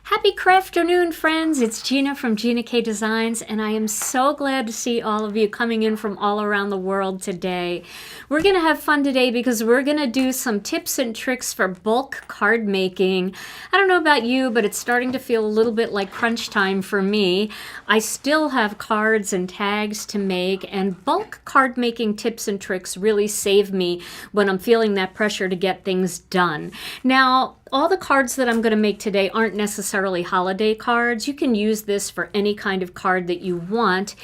Happy Crafternoon, friends. It's Gina from Gina K Designs, and I am so glad to see all of you coming in from all around the world today. We're going to have fun today because we're going to do some tips and tricks for bulk card making. I don't know about you, but it's starting to feel a little bit like crunch time for me. I still have cards and tags to make, and bulk card making tips and tricks really save me when I'm feeling that pressure to get things done. Now, all the cards that I'm going to make today aren't necessarily holiday cards. You can use this for any kind of card that you want.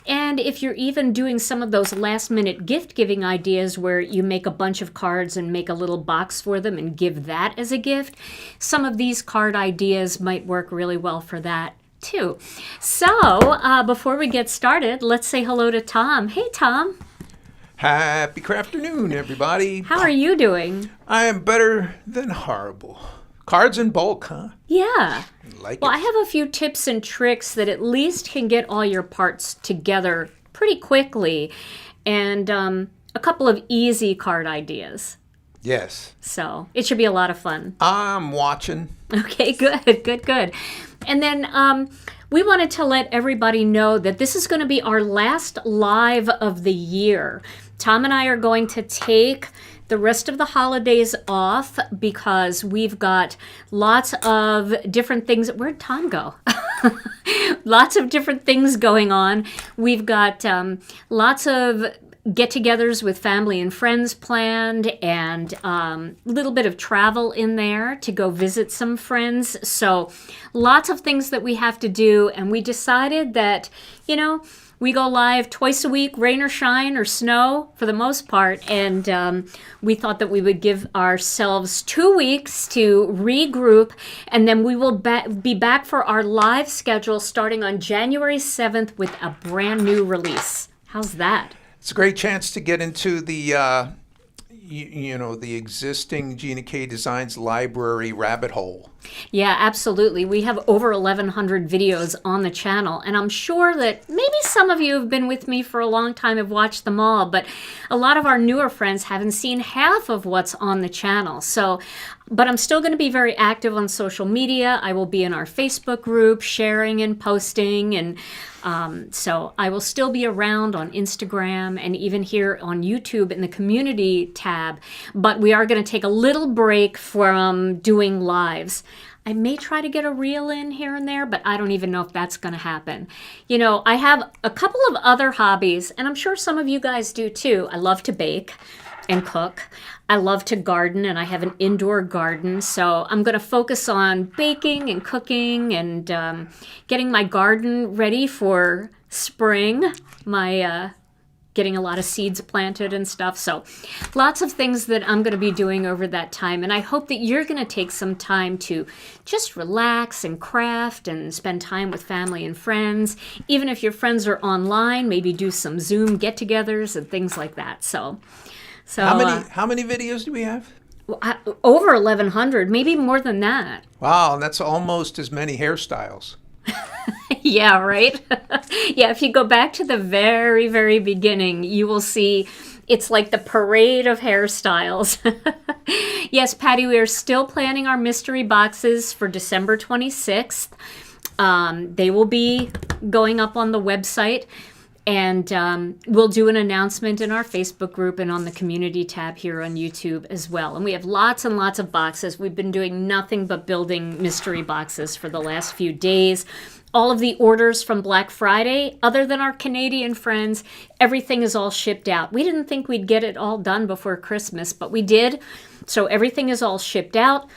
And if you're even doing some of those last-minute gift-giving ideas where you make a bunch of cards and make a little box for them and give that as a gift, some of these card ideas might work really well for that too. So before we get started, let's say hello to Tom. Hey, Tom. Happy Crafternoon, everybody. How are you doing? I am better than horrible. Cards in bulk, huh? Yeah. Well, I have a few tips and tricks that at least can get all your parts together pretty quickly, and a couple of easy card ideas. Yes. So it should be a lot of fun. I'm watching. Okay, good. And then we wanted to let everybody know that this is going to be our last live of the year. Tom and I are going to take the rest of the holidays off because we've got lots of different things. Where'd Tom go? Lots of different things going on. We've got lots of get-togethers with family and friends planned, and a little bit of travel in there to go visit some friends. So lots of things that we have to do, and we decided that, we go live twice a week, rain or shine or snow for the most part, and we thought that we would give ourselves 2 weeks to regroup, and then we will be back for our live schedule starting on January 7th with a brand new release. How's that? It's a great chance to get into the, the existing Gina K Designs library rabbit hole. Yeah, absolutely. We have over 1,100 videos on the channel, and I'm sure that maybe some of you have been with me for a long time, have watched them all, but a lot of our newer friends haven't seen half of what's on the channel. So, but I'm still going to be very active on social media. I will be in our Facebook group sharing and posting, and so I will still be around on Instagram and even here on YouTube in the community tab, but we are going to take a little break from doing lives. I may try to get a reel in here and there, but I don't even know if that's going to happen. You know, I have a couple of other hobbies, and I'm sure some of you guys do too. I love to bake and cook. I love to garden, and I have an indoor garden. So I'm going to focus on baking and cooking and getting my garden ready for spring. Getting a lot of seeds planted and stuff. So lots of things that I'm going to be doing over that time. And I hope that you're going to take some time to just relax and craft and spend time with family and friends. Even if your friends are online, maybe do some Zoom get-togethers and things like that. So how many videos do we have? Over 1,100, maybe more than that. Wow, and that's almost as many hairstyles. Yeah, right? Yeah, if you go back to the very, very beginning, you will see it's like the parade of hairstyles. Yes, Patty, we are still planning our mystery boxes for December 26th. They will be going up on the website, and we'll do an announcement in our Facebook group and on the community tab here on YouTube as well. And we have lots and lots of boxes. We've been doing nothing but building mystery boxes for the last few days. All of the orders from Black Friday, other than our Canadian friends, everything is all shipped out. We didn't think we'd get it all done before Christmas, but we did. So everything is all shipped out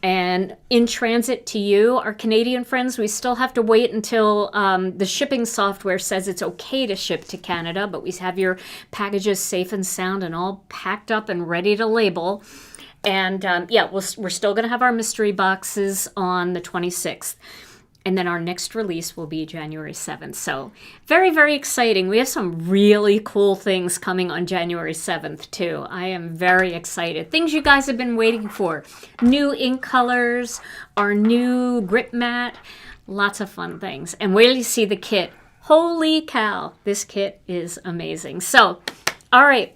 and in transit to you. Our Canadian friends, we still have to wait until the shipping software says it's okay to ship to Canada, but we have your packages safe and sound and all packed up and ready to label. And yeah, we're still going to have our mystery boxes on the 26th. And then our next release will be January 7th. So very, very exciting. We have some really cool things coming on January 7th, too. I am very excited. Things you guys have been waiting for. New ink colors, our new grip mat, lots of fun things. And wait till you see the kit. Holy cow, this kit is amazing. So, all right.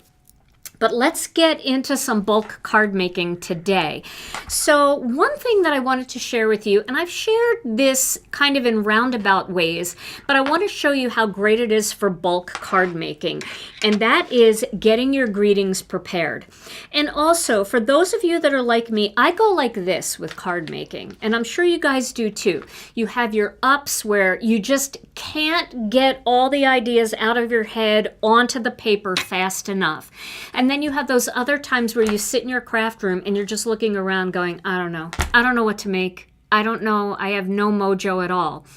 But let's get into some bulk card making today. So one thing that I wanted to share with you, and I've shared this kind of in roundabout ways, but I want to show you how great it is for bulk card making, and that is getting your greetings prepared. And also, for those of you that are like me, I go like this with card making, and I'm sure you guys do too. You have your ups where you just can't get all the ideas out of your head onto the paper fast enough. And then you have those other times where you sit in your craft room and you're just looking around going, I don't know what to make. I don't know. I have no mojo at all.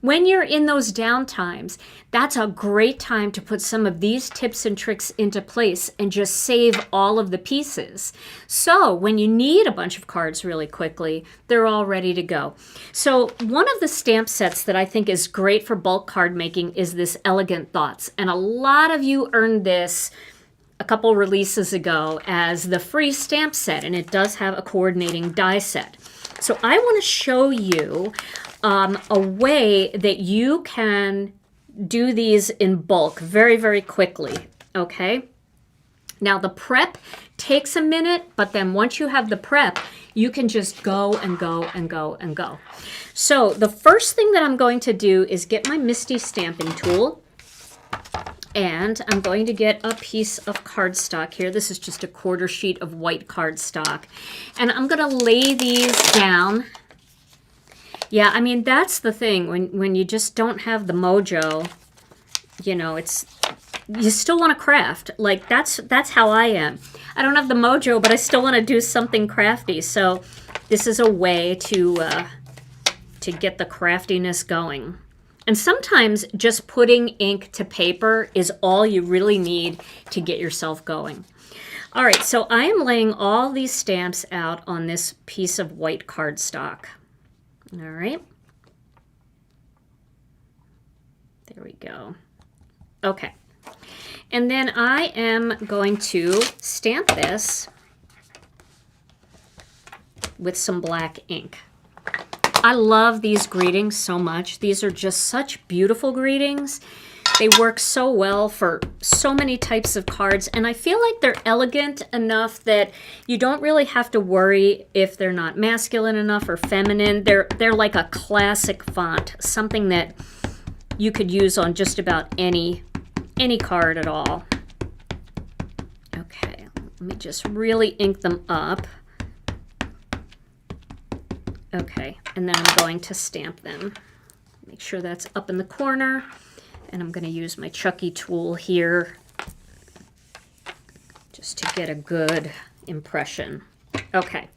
When you're in those down times, that's a great time to put some of these tips and tricks into place and just save all of the pieces. So when you need a bunch of cards really quickly, they're all ready to go. So one of the stamp sets that I think is great for bulk card making is this Elegant Thoughts. And a lot of you earned this a couple releases ago as the free stamp set, and it does have a coordinating die set. So I want to show you a way that you can do these in bulk very, very quickly, okay? Now the prep takes a minute, but then once you have the prep, you can just go and go and go and go. So the first thing that I'm going to do is get my Misty stamping tool. And I'm going to get a piece of cardstock here. This is just a quarter sheet of white cardstock. And I'm going to lay these down. Yeah, I mean, that's the thing. When you just don't have the mojo, you know, you still want to craft. Like, that's how I am. I don't have the mojo, but I still want to do something crafty. So this is a way to get the craftiness going. And sometimes just putting ink to paper is all you really need to get yourself going. All right, so I am laying all these stamps out on this piece of white cardstock. All right. There we go. Okay. And then I am going to stamp this with some black ink. I love these greetings so much. These are just such beautiful greetings. They work so well for so many types of cards, and I feel like they're elegant enough that you don't really have to worry if they're not masculine enough or feminine. They're like a classic font, something that you could use on just about any card at all. Okay, let me just really ink them up. Okay, and then I'm going to stamp them. Make sure that's up in the corner. And I'm going to use my Chucky tool here just to get a good impression. Okay,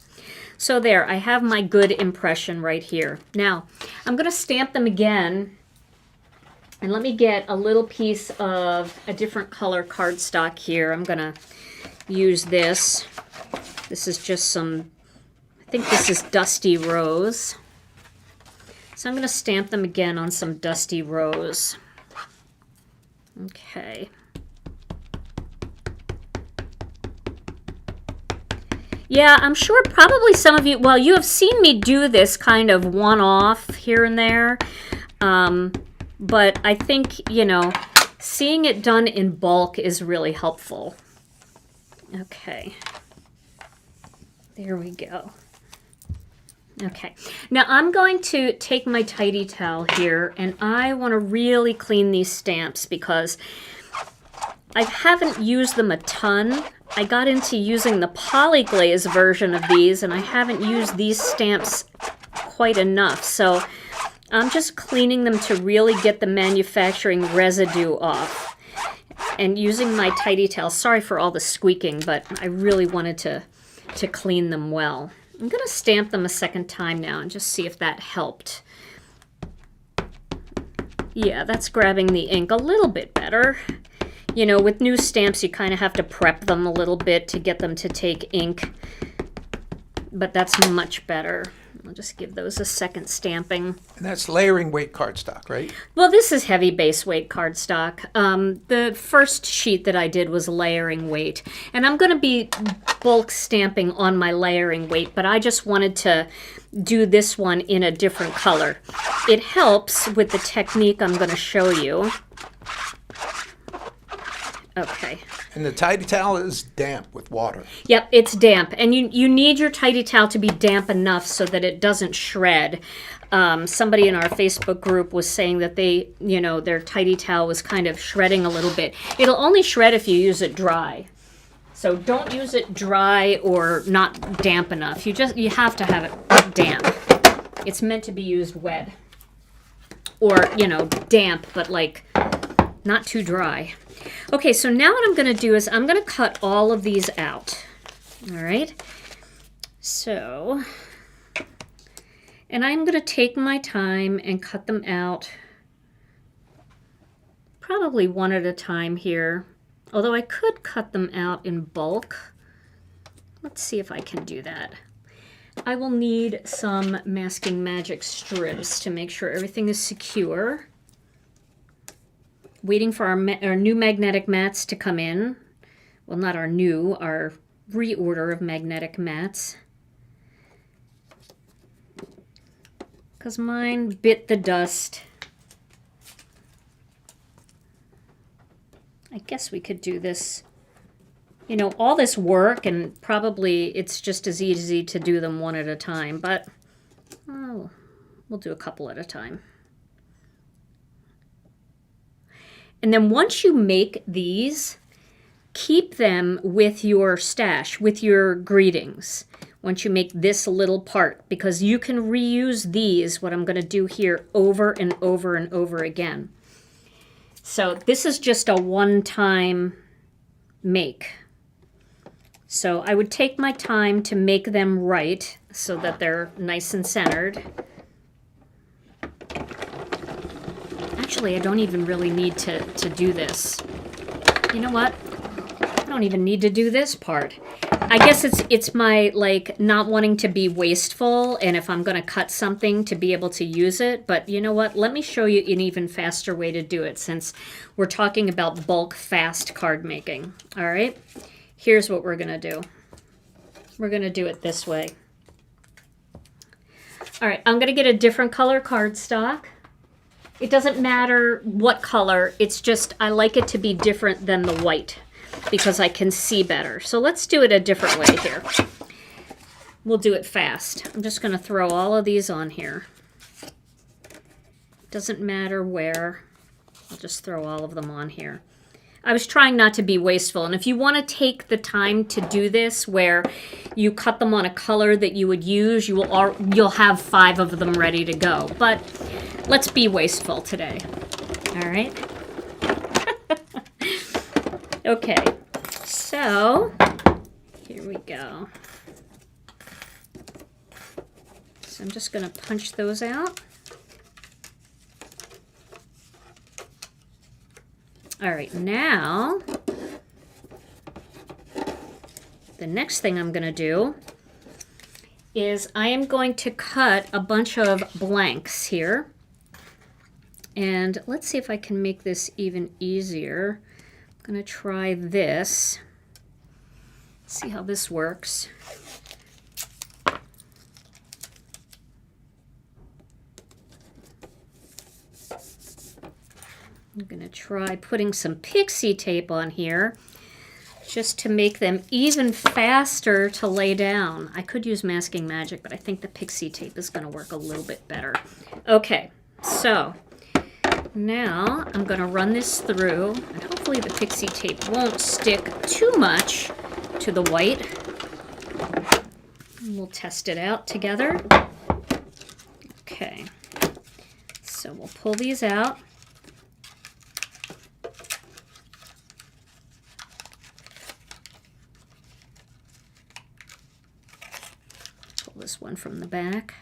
so there, I have my good impression right here. Now, I'm going to stamp them again. And let me get a little piece of a different color cardstock here. I'm going to use this. This is just some, I think this is Dusty Rose. So I'm going to stamp them again on some Dusty Rose. Okay. Yeah, I'm sure probably some of you, well, you have seen me do this kind of one-off here and there. But I think, you know, seeing it done in bulk is really helpful. Okay. There we go. Okay, now I'm going to take my tidy towel here, and I want to really clean these stamps because I haven't used them a ton. I got into using the polyglaze version of these, and I haven't used these stamps quite enough. So I'm just cleaning them to really get the manufacturing residue off. And using my tidy towel, sorry for all the squeaking, but I really wanted to clean them well. I'm going to stamp them a second time now and just see if that helped. Yeah, that's grabbing the ink a little bit better. You know, with new stamps, you kind of have to prep them a little bit to get them to take ink. But that's much better. I'll just give those a second stamping. And that's layering weight cardstock, right? Well, this is heavy base weight cardstock. The first sheet that I did was layering weight. And I'm going to be bulk stamping on my layering weight, but I just wanted to do this one in a different color. It helps with the technique I'm going to show you. Okay. And the tidy towel is damp with water. Yep, it's damp. And you need your tidy towel to be damp enough so that it doesn't shred. Somebody in our Facebook group was saying that they, you know, their tidy towel was kind of shredding a little bit. It'll only shred if you use it dry. So don't use it dry or not damp enough. You have to have it damp. It's meant to be used wet. Or, you know, damp, but like not too dry. Okay, so now what I'm going to do is I'm going to cut all of these out. All right. So, and I'm going to take my time and cut them out probably one at a time here. Although I could cut them out in bulk. Let's see if I can do that. I will need some Masking Magic strips to make sure everything is secure. Waiting for our new magnetic mats to come in. Well, not our new, our reorder of magnetic mats. Because mine bit the dust. I guess we could do this, you know, all this work, and probably it's just as easy to do them one at a time, but oh, we'll do a couple at a time. And then once you make these, keep them with your stash, with your greetings, once you make this little part, because you can reuse these, what I'm going to do here, over and over and over again. So this is just a one-time make. So I would take my time to make them right so that they're nice and centered. Actually, I don't even really need to do this. You know what? I don't even need to do this part. I guess it's my, like, not wanting to be wasteful, and if I'm going to cut something to be able to use it. But you know what? Let me show you an even faster way to do it, since we're talking about bulk, fast card making. All right? Here's what we're going to do. We're going to do it this way. All right, I'm going to get a different color cardstock. It doesn't matter what color, it's just I like it to be different than the white because I can see better. So let's do it a different way here. We'll do it fast. I'm just going to throw all of these on here. Doesn't matter where. I'll just throw all of them on here. I was trying not to be wasteful, and if you want to take the time to do this where you cut them on a color that you would use, you'll have 5 of them ready to go. But let's be wasteful today. All right? Okay, so here we go. So I'm just going to punch those out. All right, now, the next thing I'm going to do is I am going to cut a bunch of blanks here. And let's see if I can make this even easier. I'm going to try this. See how this works. I'm going to try putting some pixie tape on here just to make them even faster to lay down. I could use masking magic, but I think the pixie tape is going to work a little bit better. Okay, so now I'm going to run this through, and hopefully the pixie tape won't stick too much to the white. And we'll test it out together. Okay, so we'll pull these out. This one from the back.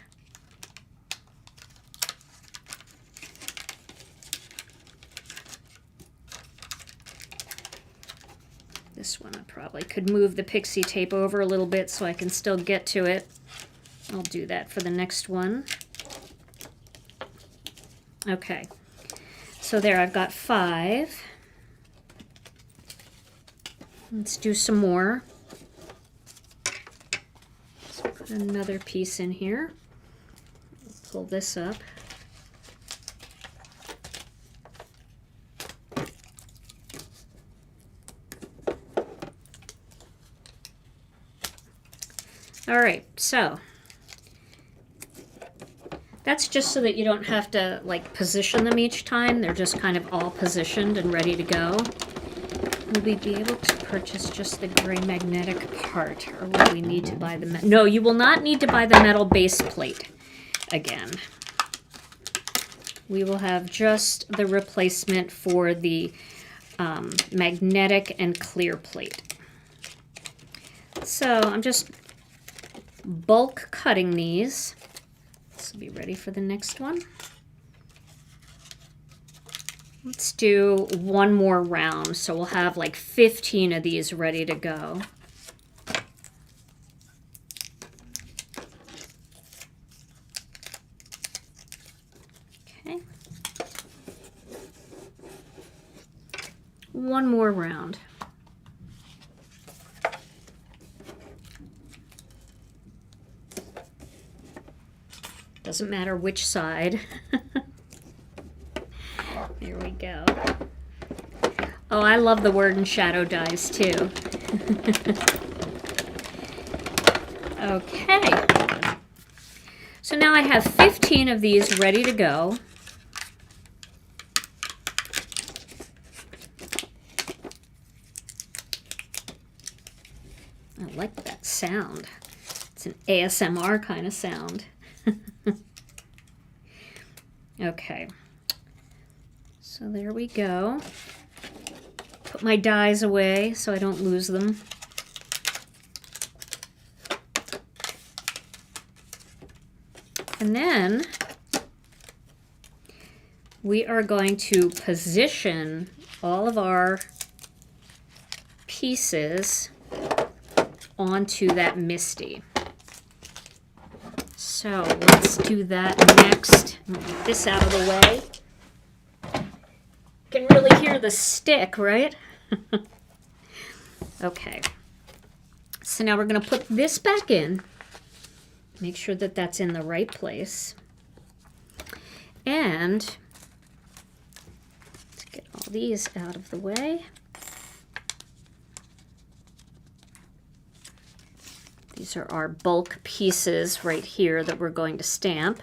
This one I probably could move the pixie tape over a little bit so I can still get to it. I'll do that for the next one. Okay, so there I've got 5. Let's do some more. Another piece in here. Pull this up. All right, so that's just so that you don't have to like position them each time. They're just kind of all positioned and ready to go. Will we be able to purchase just the gray magnetic part, or will we need to buy the No, you will not need to buy the metal base plate again. We will have just the replacement for the magnetic and clear plate. So I'm just bulk cutting these. This will be ready for the next one. Let's do one more round, so we'll have like 15 of these ready to go. Okay. One more round. Doesn't matter which side. Here we go. Oh, I love the word and shadow dies too. Okay. So now I have 15 of these ready to go. I like that sound. It's an ASMR kind of sound. Okay. So there we go. Put my dies away so I don't lose them. And then we are going to position all of our pieces onto that MISTI. So let's do that next. Get this out of the way. You can really hear the stick, right? Okay. So now we're going to put this back in. Make sure that that's in the right place. And these out of the way. These are our bulk pieces right here that we're going to stamp.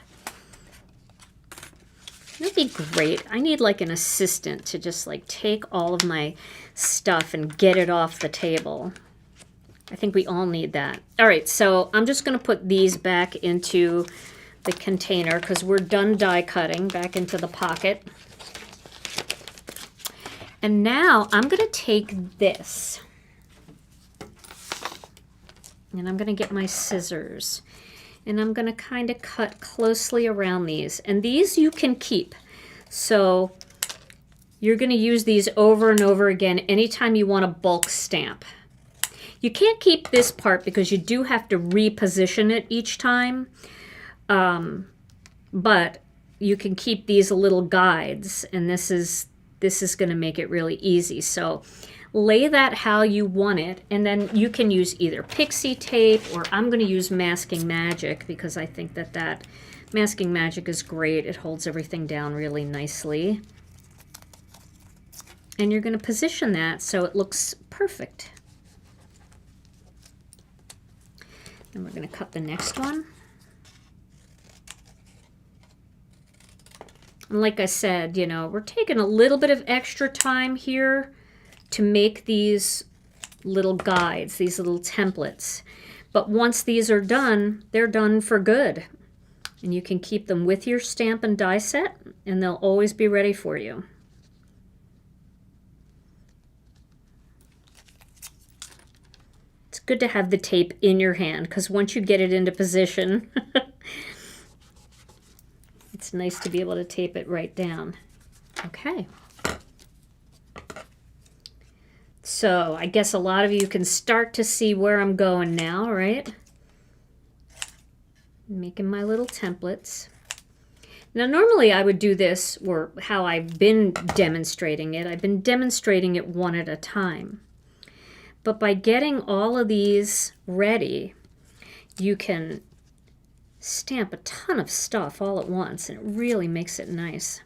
That'd be great. I need like an assistant to just like take all of my stuff and get it off the table. I think we all need that. All right, so I'm just going to put these back into the container because we're done die cutting, back into the pocket. And now I'm going to take this and I'm going to get my scissors and I'm going to kind of cut closely around these. And these you can keep. So you're going to use these over and over again anytime you want a bulk stamp. You can't keep this part because you do have to reposition it each time. But you can keep these little guides, and this is going to make it really easy. So lay that how you want it, and then you can use either pixie tape, or I'm going to use Masking Magic because I think that Masking Magic is great. It holds everything down really nicely. And you're going to position that so it looks perfect. And we're going to cut the next one. And like I said, you know, we're taking a little bit of extra time here to make these little guides, these little templates. But once these are done, they're done for good. And you can keep them with your stamp and die set, and they'll always be ready for you. It's good to have the tape in your hand, because once you get it into position, it's nice to be able to tape it right down. Okay. So I guess a lot of you can start to see where I'm going now, right? Making my little templates. Now normally I would do this, or how I've been demonstrating it. I've been demonstrating it one at a time. But by getting all of these ready, you can stamp a ton of stuff all at once, and it really makes it nice.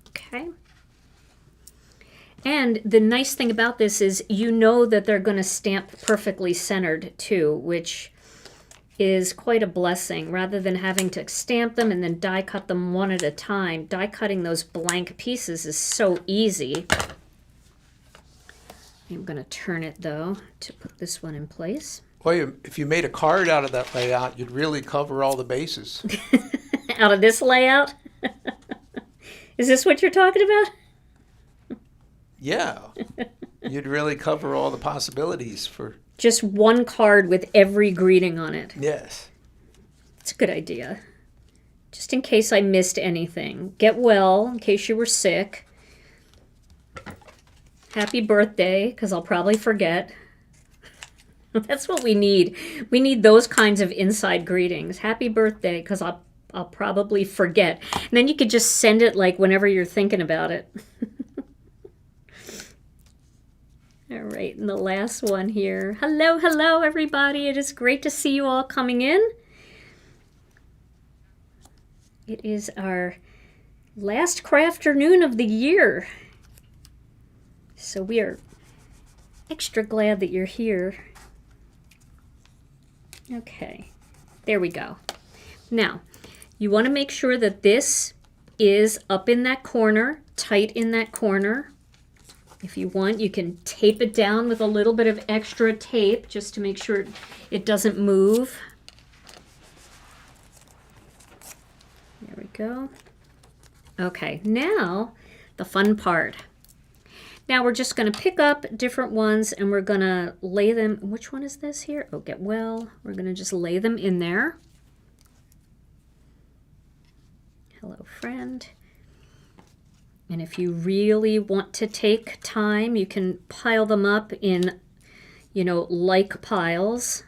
Okay. And the nice thing about this is you know that they're going to stamp perfectly centered too, which is quite a blessing. Rather than having to stamp them and then die cut them one at a time, die cutting those blank pieces is so easy. I'm going to turn it though to put this one in place. Boy, if you made a card out of that layout, you'd really cover all the bases. Out of this layout? Is this what you're talking about? Yeah. You'd really cover all the possibilities for... Just one card with every greeting on it. Yes. It's a good idea. Just in case I missed anything. Get well, in case you were sick. Happy birthday, because I'll probably forget. That's what we need. We need those kinds of inside greetings. Happy birthday, because I'll probably forget. And then you could just send it like whenever you're thinking about it. All right, and the last one here. Hello, hello, everybody. It is great to see you all coming in. It is our last crafternoon of the year. So we are extra glad that you're here. Okay, there we go. Now, you want to make sure that this is up in that corner, tight in that corner. If you want, you can tape it down with a little bit of extra tape just to make sure it doesn't move. There we go. Okay, now the fun part. Now we're just going to pick up different ones and we're going to lay them. Which one is this here? Oh, get well. We're going to just lay them in there. Hello, friend. And if you really want to take time, you can pile them up in, you know, like piles.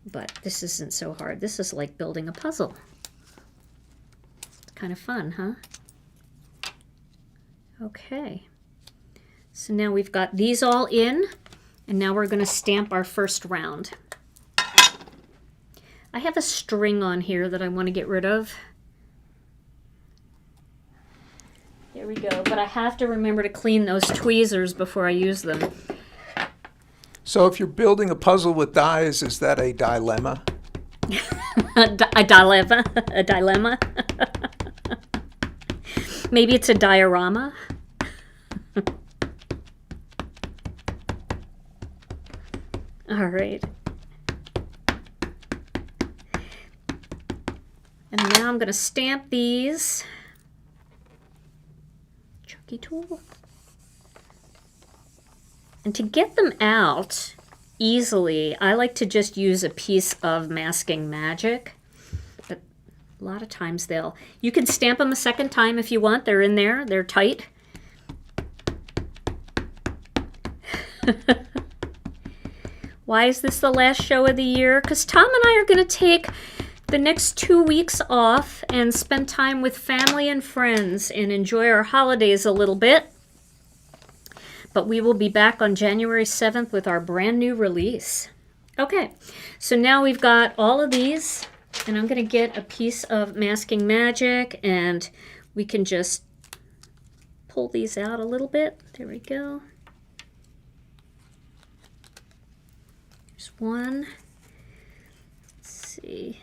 But this isn't so hard. This is like building a puzzle. It's kind of fun, huh? Okay. So now we've got these all in, and now we're going to stamp our first round. I have a string on here that I want to get rid of. Here we go. But I have to remember to clean those tweezers before I use them. So if you're building a puzzle with dies, is that a dilemma? A dilemma? A dilemma? Maybe it's a diorama? All right. And now I'm going to stamp these. Chucky tool. And to get them out easily, I like to just use a piece of masking magic. But a lot of times you can stamp them a second time if you want. They're in there. They're tight. Why is this the last show of the year? Because Tom and I are going to take the next 2 weeks off and spend time with family and friends and enjoy our holidays a little bit. But we will be back on January 7th with our brand new release. Okay, so now we've got all of these, and I'm going to get a piece of masking magic, and we can just pull these out a little bit. There we go. There's one. Let's see.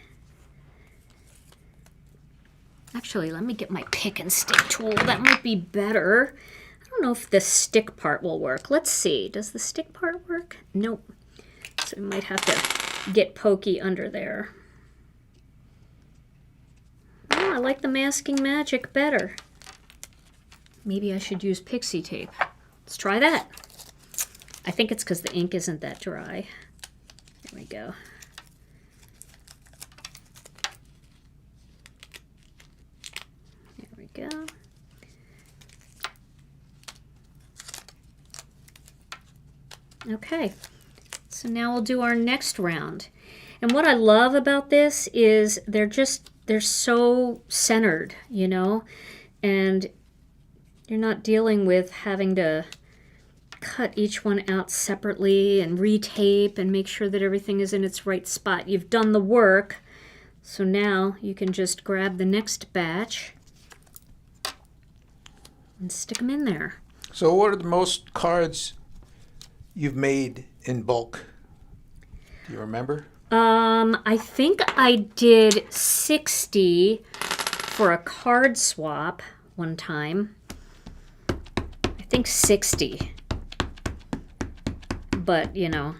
Actually, let me get my pick and stick tool. That might be better. I don't know if the stick part will work. Let's see. Does the stick part work? Nope. So we might have to get pokey under there. Oh, I like the masking magic better. Maybe I should use pixie tape. Let's try that. I think it's because the ink isn't that dry. There we go. There we go. Okay, so now we'll do our next round. And what I love about this is they're so centered, you know, and you're not dealing with having to cut each one out separately and retape and make sure that everything is in its right spot. You've done the work, so now you can just grab the next batch and stick them in there. So what are the most cards you've made in bulk? Do you remember? I think I did 60 for a card swap one time. I think 60. But, you know.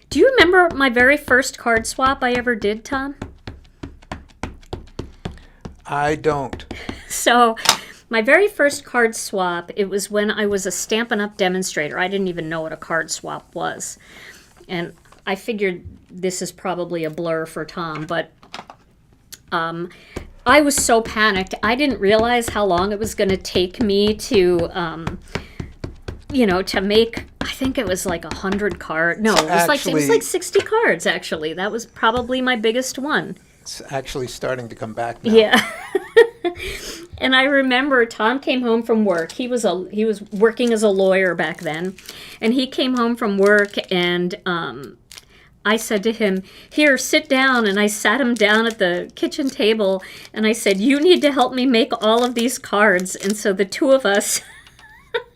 Do you remember my very first card swap I ever did, Tom? I don't. So, my very first card swap, it was when I was a Stampin' Up! Demonstrator. I didn't even know what a card swap was. And I figured this is probably a blur for Tom, but I was so panicked. I didn't realize how long it was going to take me to, you know, to make, I think it was like 100 cards. No, it was like 60 cards, actually. That was probably my biggest one. It's actually starting to come back now. Yeah. And I remember Tom came home from work. He was working as a lawyer back then. And he came home from work, and I said to him, "Here, sit down." And I sat him down at the kitchen table, and I said, "You need to help me make all of these cards." And so the two of us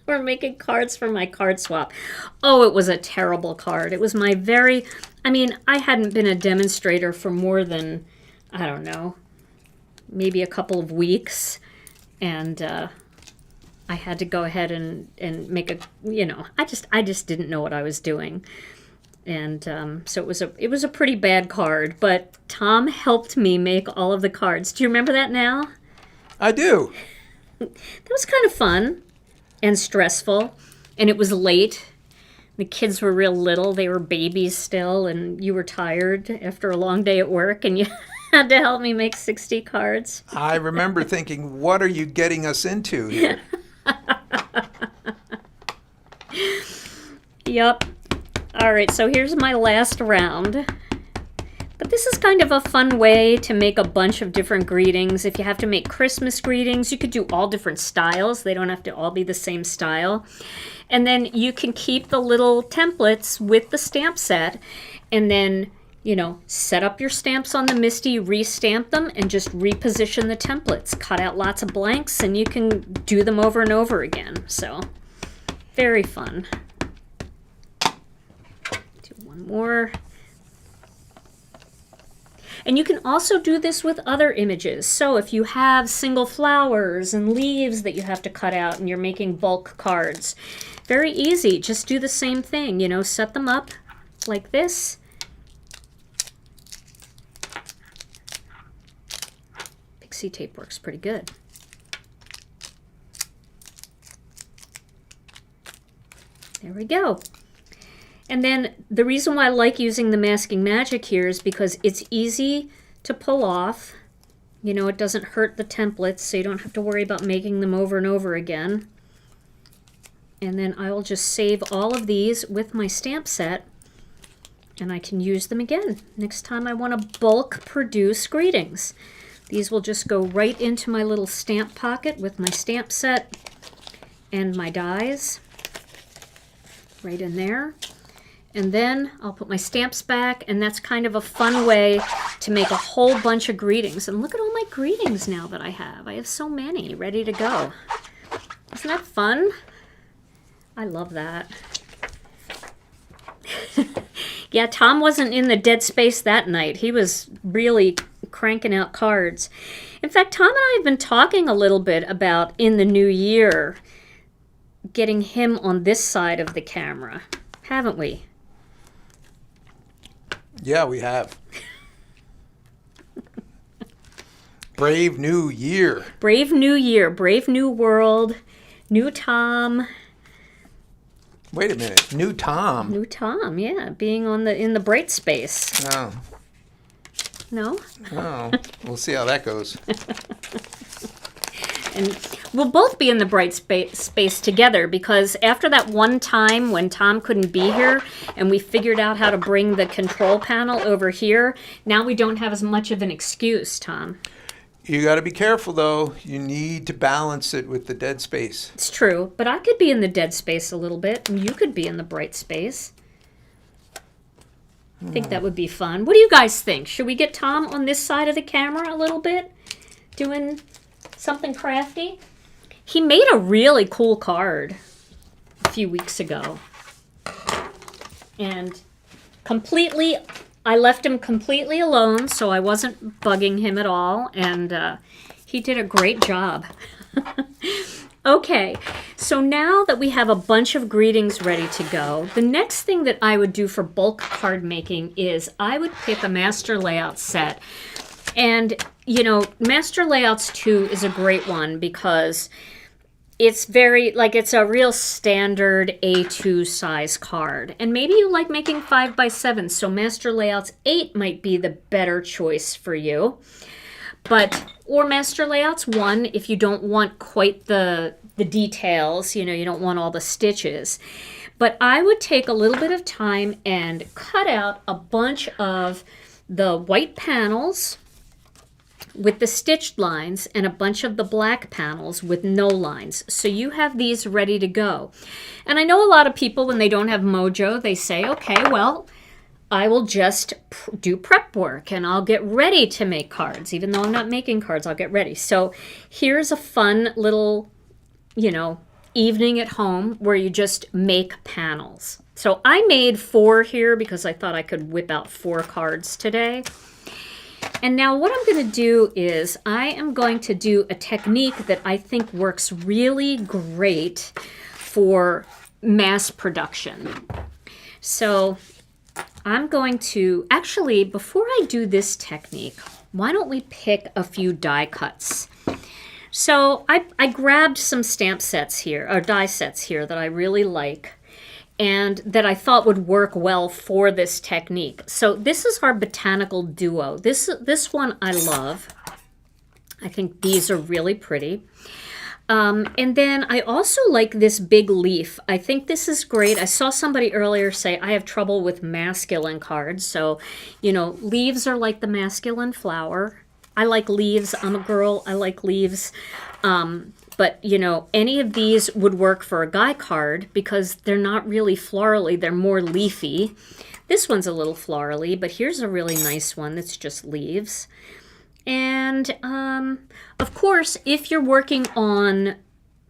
were making cards for my card swap. Oh, it was a terrible card. It was my I hadn't been a demonstrator for more than, I don't know, maybe a couple of weeks. And I had to go ahead and make a, you know, I just didn't know what I was doing. And so it was a pretty bad card, but Tom helped me make all of the cards. Do you remember that now? I do. That was kind of fun and stressful, and it was late. The kids were real little. They were babies still, and you were tired after a long day at work, and you had to help me make 60 cards. I remember thinking, what are you getting us into here? Yep. All right, so here's my last round. But this is kind of a fun way to make a bunch of different greetings. If you have to make Christmas greetings, you could do all different styles. They don't have to all be the same style. And then you can keep the little templates with the stamp set, and then set up your stamps on the MISTI, restamp them, and just reposition the templates. Cut out lots of blanks, and you can do them over and over again. So, very fun. Do one more. And you can also do this with other images. So if you have single flowers and leaves that you have to cut out and you're making bulk cards, very easy. Just do the same thing, set them up like this. Pixie tape works pretty good. There we go. And then the reason why I like using the Masking Magic here is because it's easy to pull off. It doesn't hurt the templates, so you don't have to worry about making them over and over again. And then I will just save all of these with my stamp set, and I can use them again next time I want to bulk produce greetings. These will just go right into my little stamp pocket with my stamp set and my dies right in there. And then I'll put my stamps back, and that's kind of a fun way to make a whole bunch of greetings. And look at all my greetings now that I have. I have so many ready to go. Isn't that fun? I love that. Yeah, Tom wasn't in the dead space that night. He was really cranking out cards. In fact, Tom and I have been talking a little bit about, in the new year, getting him on this side of the camera, haven't we? Yeah, we have. Brave new year. Brave new year, brave new world, new Tom. Wait a minute, new Tom. New Tom, yeah, being in the bright space. Oh. No? Oh, we'll see how that goes. And we'll both be in the bright space together, because after that one time when Tom couldn't be here and we figured out how to bring the control panel over here, now we don't have as much of an excuse, Tom. You got to be careful, though. You need to balance it with the dead space. It's true, but I could be in the dead space a little bit, and you could be in the bright space. I think that would be fun. What do you guys think? Should we get Tom on this side of the camera a little bit, doing something crafty? He made a really cool card a few weeks ago. And I left him completely alone, so I wasn't bugging him at all. And he did a great job. Okay, so now that we have a bunch of greetings ready to go, the next thing that I would do for bulk card making is I would pick a master layout set. And, Master Layouts 2 is a great one because it's it's a real standard A2 size card. And maybe you like making 5x7, so Master Layouts 8 might be the better choice for you. Or Master Layouts 1 if you don't want quite the details, you don't want all the stitches. But I would take a little bit of time and cut out a bunch of the white panels with the stitched lines and a bunch of the black panels with no lines. So you have these ready to go. And I know a lot of people, when they don't have Mojo, they say, okay, well, I will just do prep work and I'll get ready to make cards. Even though I'm not making cards, I'll get ready. So here's a fun little, evening at home where you just make panels. So I made 4 here because I thought I could whip out 4 cards today. And now what I'm going to do is I am going to do a technique that I think works really great for mass production. So I'm going to, actually, before I do this technique, why don't we pick a few die cuts? So I grabbed some stamp sets here, or die sets here that I really like, and that I thought would work well for this technique. So this is our Botanical Duo. This one I love. I think these are really pretty. And then I also like this big leaf. I think this is great. I saw somebody earlier say I have trouble with masculine cards. So, leaves are like the masculine flower. I like leaves. I'm a girl. I like leaves. But, you know, any of these would work for a guy card because they're not really florally. They're more leafy. This one's a little florally, but here's a really nice one that's just leaves. And, of course, if you're working on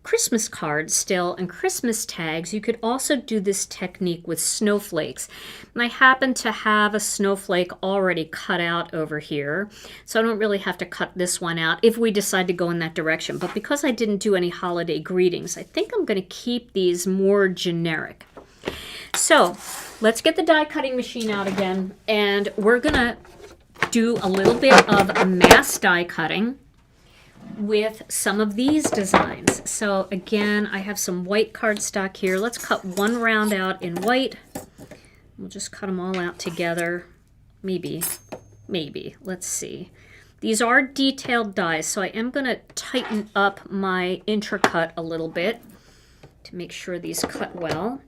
Christmas cards still and Christmas tags, you could also do this technique with snowflakes. And I happen to have a snowflake already cut out over here, so I don't really have to cut this one out if we decide to go in that direction. But because I didn't do any holiday greetings, I think I'm going to keep these more generic. So let's get the die cutting machine out again, and we're going to do a little bit of mass die cutting with some of these designs. So again, I have some white cardstock here. Let's cut one round out in white. We'll just cut them all out together. Maybe. Let's see. These are detailed dies, so I am going to tighten up my intracut a little bit to make sure these cut well.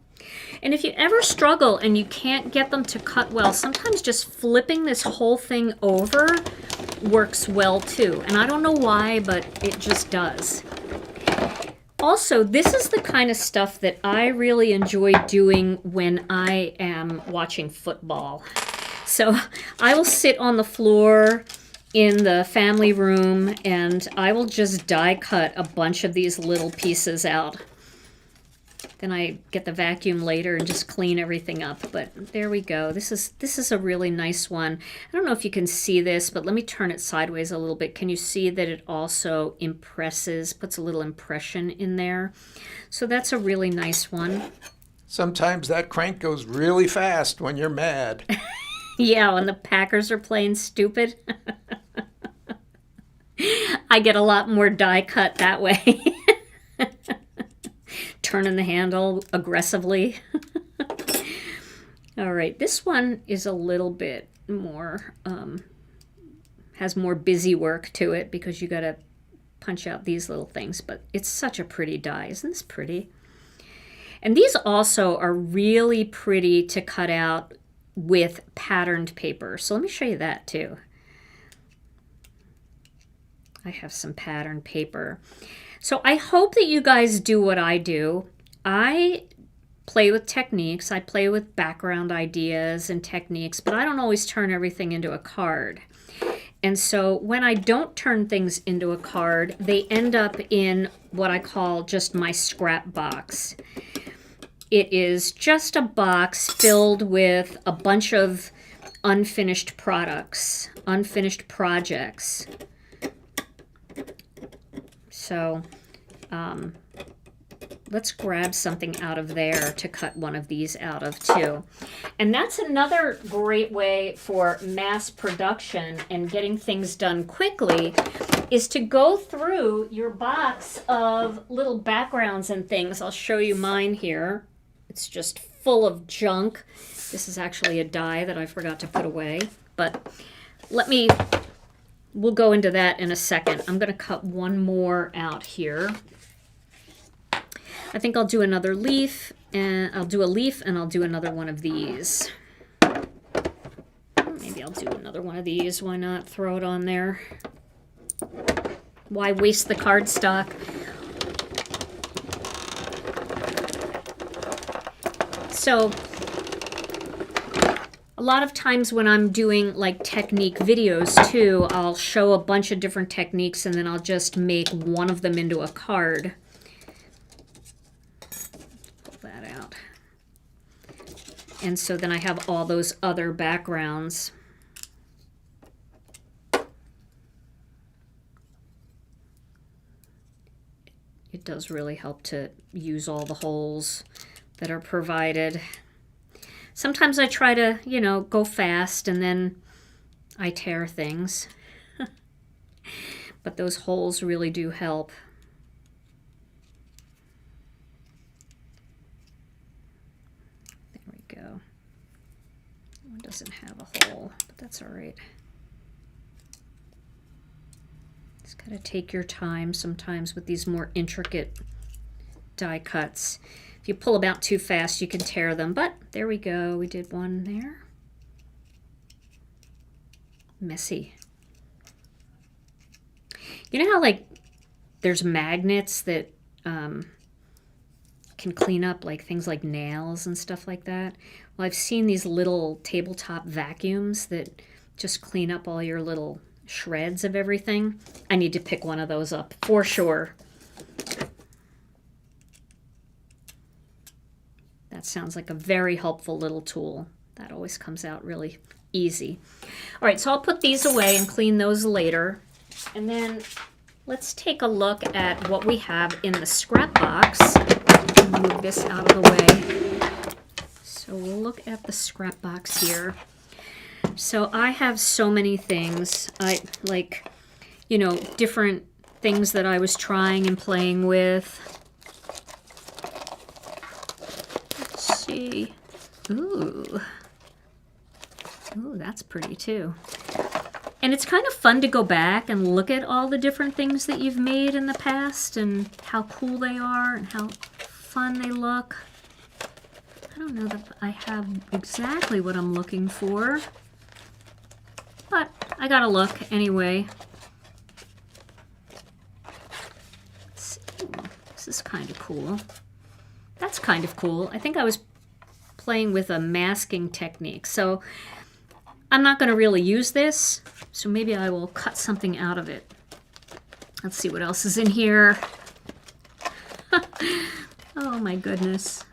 And if you ever struggle and you can't get them to cut well, sometimes just flipping this whole thing over works well too. And I don't know why, but it just does. Also, this is the kind of stuff that I really enjoy doing when I am watching football. So I will sit on the floor in the family room and I will just die cut a bunch of these little pieces out. Then I get the vacuum later and just clean everything up. But there we go. This is a really nice one. I don't know if you can see this, but let me turn it sideways a little bit. Can you see that it also impresses, puts a little impression in there? So that's a really nice one. Sometimes that crank goes really fast when you're mad. Yeah, when the Packers are playing stupid. I get a lot more die cut that way. Turning the handle aggressively. All right, this one is a little bit more, has more busy work to it because you got to punch out these little things, but it's such a pretty die. Isn't this pretty? And these also are really pretty to cut out with patterned paper. So let me show you that too. I have some patterned paper. So I hope that you guys do what I do. I play with techniques. I play with background ideas and techniques, but I don't always turn everything into a card. And so when I don't turn things into a card, they end up in what I call just my scrap box. It is just a box filled with a bunch of unfinished products, unfinished projects. So let's grab something out of there to cut one of these out of too. And that's another great way for mass production and getting things done quickly is to go through your box of little backgrounds and things. I'll show you mine here. It's just full of junk. This is actually a die that I forgot to put away, but we'll go into that in a second. I'm going to cut one more out here. I think I'll do another leaf, and I'll do a leaf, and I'll do another one of these. Maybe I'll do another one of these. Why not throw it on there? Why waste the cardstock? So a lot of times when I'm doing like technique videos too, I'll show a bunch of different techniques and then I'll just make one of them into a card. Pull that out. And so then I have all those other backgrounds. It does really help to use all the holes that are provided. Sometimes I try to, go fast and then I tear things. But those holes really do help. There we go. One doesn't have a hole, but that's all right. Just gotta take your time sometimes with these more intricate die cuts. If you pull them out too fast, you can tear them, but there we go. We did one there. Messy. You know how there's magnets that can clean up like things like nails and stuff like that. Well, I've seen these little tabletop vacuums that just clean up all your little shreds of everything. I need to pick one of those up for sure. That sounds like a very helpful little tool. That always comes out really easy. All right, so I'll put these away and clean those later. And then let's take a look at what we have in the scrap box. Move this out of the way. So we'll look at the scrap box here. So I have so many things. I like, you know, different things that I was trying and playing with. Let's see. Ooh. Ooh, that's pretty too. And it's kind of fun to go back and look at all the different things that you've made in the past and how cool they are and how fun they look. I don't know that I have exactly what I'm looking for, but I gotta look anyway. Let's see. This is kind of cool. That's kind of cool. I think I was playing with a masking technique, so I'm not going to really use this, so maybe I will cut something out of it. Let's see what else is in here. Oh my goodness.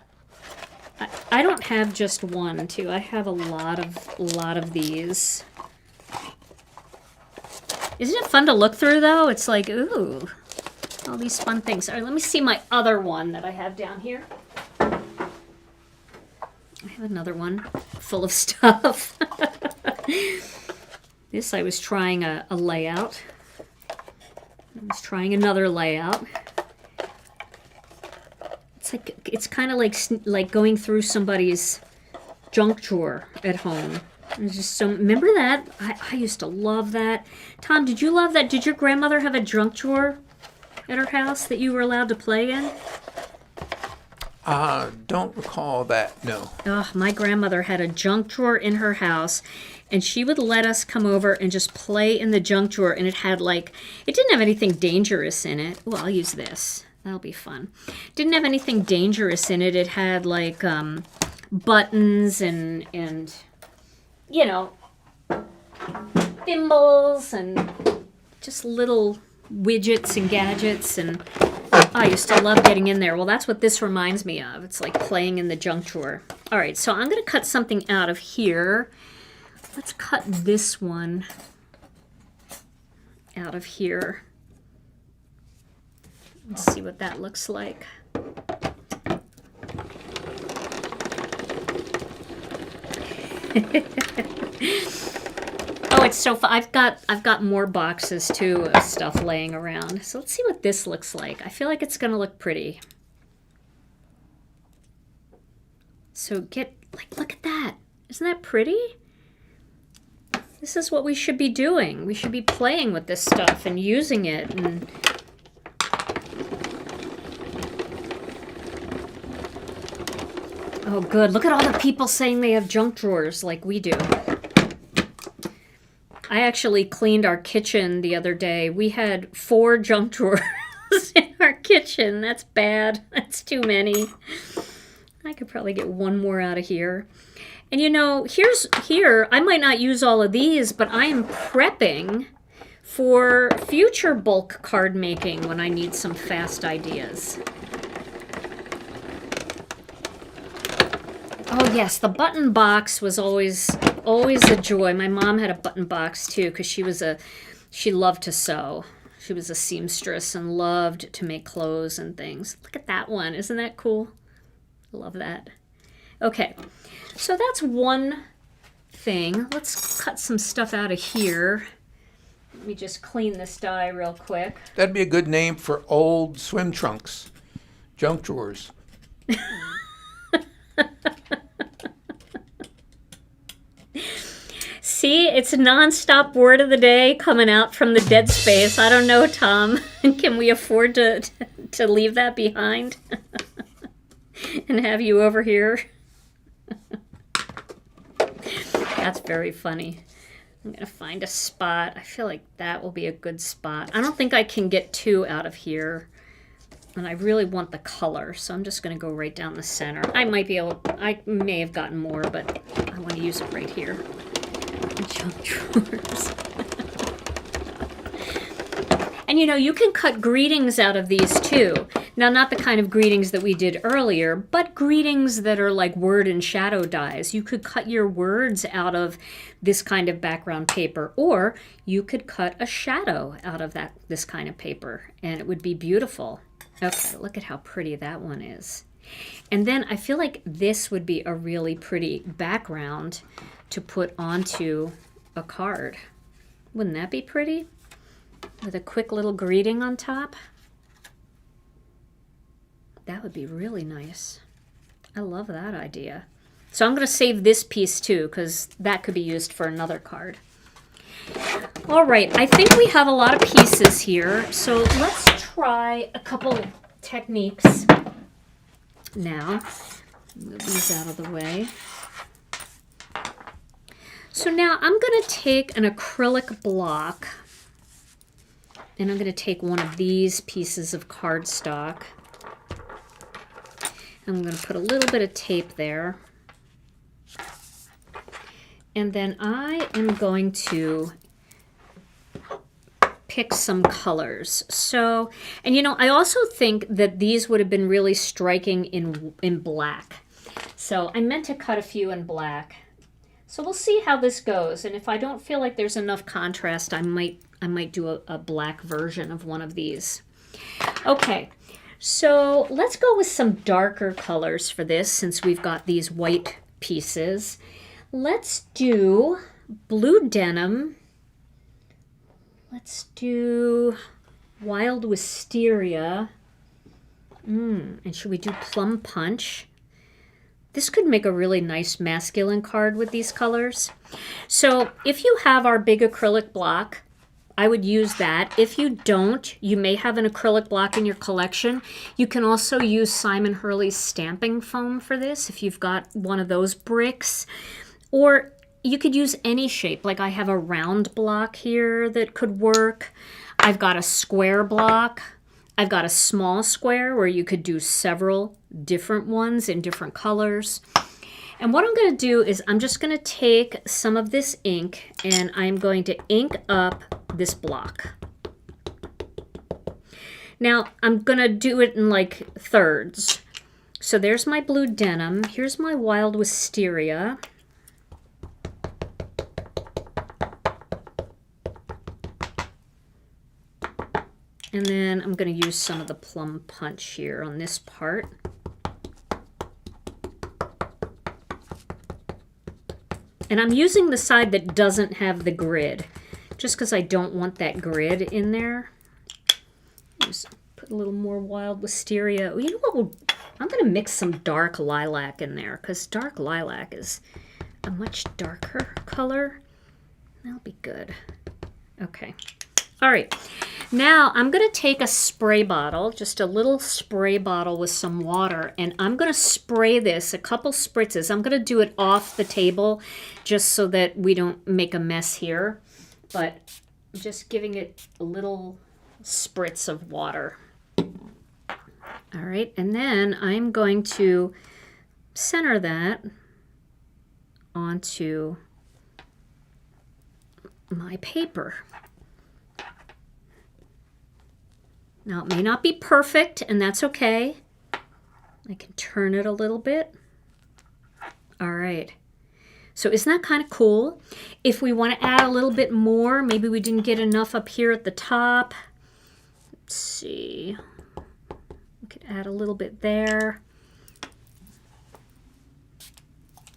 I don't have just one, too. I have a lot of these. Isn't it fun to look through, though? It's like, ooh, all these fun things. All right, let me see my other one that I have down here. I have another one full of stuff. This, I was trying a layout. I was trying another layout. It's kind of like going through somebody's junk drawer at home. There's just so, remember that? I used to love that. Tom, did you love that? Did your grandmother have a junk drawer at her house that you were allowed to play in? Don't recall that, no. Oh, my grandmother had a junk drawer in her house, and she would let us come over and just play in the junk drawer, and it had like, it didn't have anything dangerous in it. Oh, I'll use this. That'll be fun. Didn't have anything dangerous in it. It had like buttons and you know, thimbles and just little widgets and gadgets, and I used to love getting in there. Well, that's what this reminds me of. It's like playing in the junk drawer. All right, so I'm going to cut something out of here. Let's cut this one out of here. Let's see what that looks like. Oh, it's so fun. I've got more boxes too of stuff laying around. So let's see what this looks like. I feel like it's going to look pretty. So look at that. Isn't that pretty? This is what we should be doing. We should be playing with this stuff and using it. And oh, good. Look at all the people saying they have junk drawers like we do. I actually cleaned our kitchen the other day. We had 4 junk drawers in our kitchen. That's bad. That's too many. I could probably get one more out of here. And you know, here, I might not use all of these, but I am prepping for future bulk card making when I need some fast ideas. Oh yes, the button box was always a joy. My mom had a button box too because she loved to sew. She was a seamstress and loved to make clothes and things. Look at that one. Isn't that cool? Love that. Okay, so that's one thing. Let's cut some stuff out of here. Let me just clean this die real quick. That'd be a good name for old swim trunks. Junk drawers. See, it's a nonstop word of the day coming out from the dead space. I don't know, Tom. Can we afford to leave that behind and have you over here? That's very funny. I'm going to find a spot. I feel like that will be a good spot. I don't think I can get 2 out of here. And I really want the color, so I'm just going to go right down the center. I may have gotten more, but I want to use it right here. Junk drawers. And you know, you can cut greetings out of these too. Now, not the kind of greetings that we did earlier, but greetings that are like word and shadow dies. You could cut your words out of this kind of background paper, or you could cut a shadow out of this kind of paper, and it would be beautiful. Okay, look at how pretty that one is. And then I feel like this would be a really pretty background to put onto a card. Wouldn't that be pretty? With a quick little greeting on top. That would be really nice. I love that idea. So I'm going to save this piece too, because that could be used for another card. All right, I think we have a lot of pieces here, so let's try a couple techniques now. Move these out of the way. So now I'm going to take an acrylic block, and I'm going to take one of these pieces of cardstock. I'm going to put a little bit of tape there. And then I am going to pick some colors. So, and you know, I also think that these would have been really striking in black. So I meant to cut a few in black. So we'll see how this goes. And if I don't feel like there's enough contrast, I might do a black version of one of these. Okay, so let's go with some darker colors for this, since we've got these white pieces. Let's do blue denim. Let's do wild wisteria. And should we do plum punch? This could make a really nice masculine card with these colors. So if you have our big acrylic block, I would use that. If you don't, you may have an acrylic block in your collection. You can also use Simon Hurley's stamping foam for this if you've got one of those bricks. Or you could use any shape. Like I have a round block here that could work. I've got a square block. I've got a small square where you could do several different ones in different colors. And what I'm going to do is I'm just going to take some of this ink and I'm going to ink up this block. Now I'm going to do it in like thirds. So there's my blue denim. Here's my wild wisteria. And then I'm going to use some of the plum punch here on this part. And I'm using the side that doesn't have the grid, just because I don't want that grid in there. Just put a little more wild wisteria. You know what? I'm going to mix some dark lilac in there, because dark lilac is a much darker color. That'll be good. Okay. All right. Now I'm going to take a spray bottle, just a little spray bottle with some water, and I'm going to spray this, a couple spritzes. I'm going to do it off the table just so that we don't make a mess here, but I'm just giving it a little spritz of water. All right, and then I'm going to center that onto my paper. Now, it may not be perfect, and that's okay. I can turn it a little bit. All right. So isn't that kind of cool? If we want to add a little bit more, maybe we didn't get enough up here at the top. Let's see. We could add a little bit there.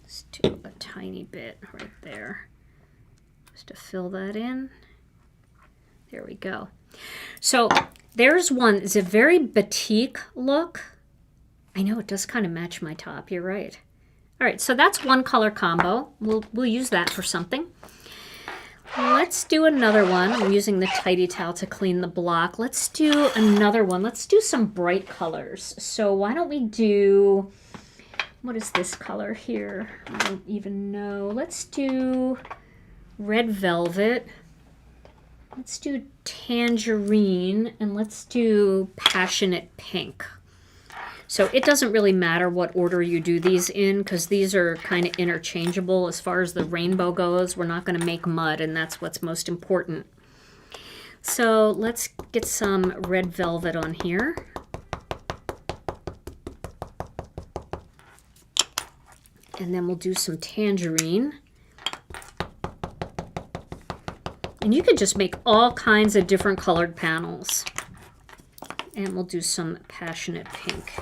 Let's do a tiny bit right there, just to fill that in. There we go. So there's one. It's a very batik look. I know it does kind of match my top. You're right. All right, so that's one color combo. We'll use that for something. Let's do another one. I'm using the tidy towel to clean the block. Let's do another one. Let's do some bright colors. So why don't we do, what is this color here? I don't even know. Let's do red velvet. Let's do tangerine, and let's do passionate pink. So it doesn't really matter what order you do these in, because these are kind of interchangeable as far as the rainbow goes. We're not going to make mud, and that's what's most important. So let's get some red velvet on here. And then we'll do some tangerine. And you could just make all kinds of different colored panels. And we'll do some passionate pink.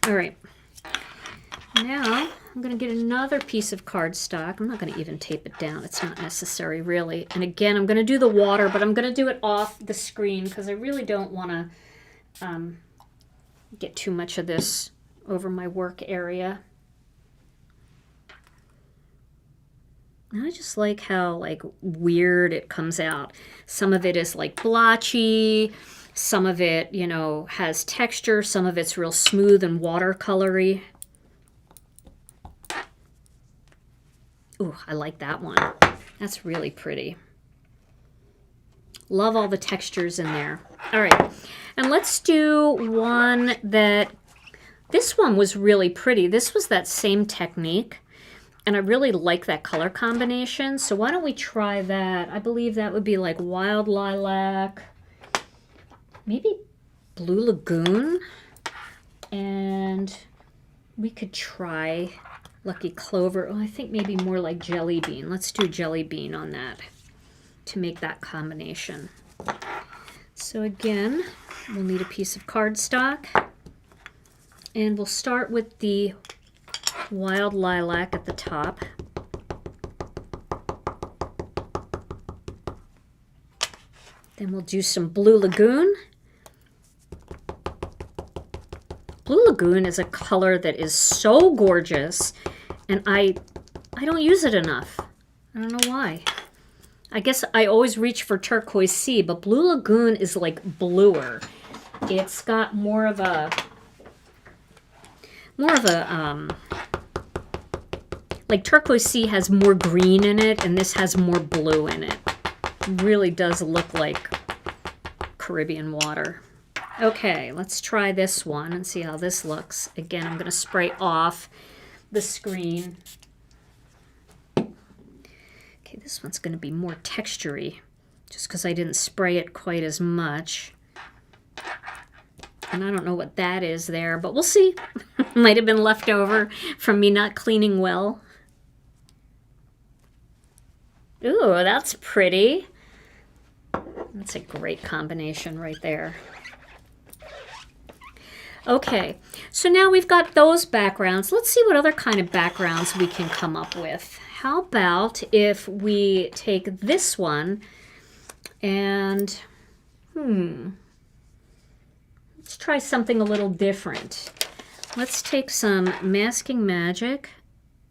All right. Now I'm going to get another piece of cardstock. I'm not going to even tape it down. It's not necessary, really. And again, I'm going to do the water, but I'm going to do it off the screen because I really don't want to get too much of this over my work area. And I just like how weird it comes out. Some of it is like blotchy. Some of it, you know, has texture. Some of it's real smooth and watercolory. Ooh, I like that one. That's really pretty. Love all the textures in there. All right, and let's do one that, this one was really pretty. This was that same technique, and I really like that color combination. So why don't we try that? I believe that would be like Wild Lilac, maybe Blue Lagoon, and we could try Lucky Clover. Oh, I think maybe more like Jelly Bean. Let's do Jelly Bean on that to make that combination. So again, we'll need a piece of cardstock, and we'll start with the Wild Lilac at the top. Then we'll do some Blue Lagoon. Blue Lagoon is a color that is so gorgeous, and I don't use it enough. I don't know why. I guess I always reach for turquoise sea, but Blue Lagoon is like bluer. It's got more of a like turquoise sea has more green in it, and this has more blue in it. It really does look like Caribbean water. Okay, let's try this one and see how this looks. Again, I'm going to spray off the screen. Okay, this one's going to be more textury just because I didn't spray it quite as much. And I don't know what that is there, but we'll see. Might have been left over from me not cleaning well. Ooh, that's pretty. That's a great combination right there. Okay, so now we've got those backgrounds. Let's see what other kind of backgrounds we can come up with. How about if we take this one and, let's try something a little different. Let's take some Masking Magic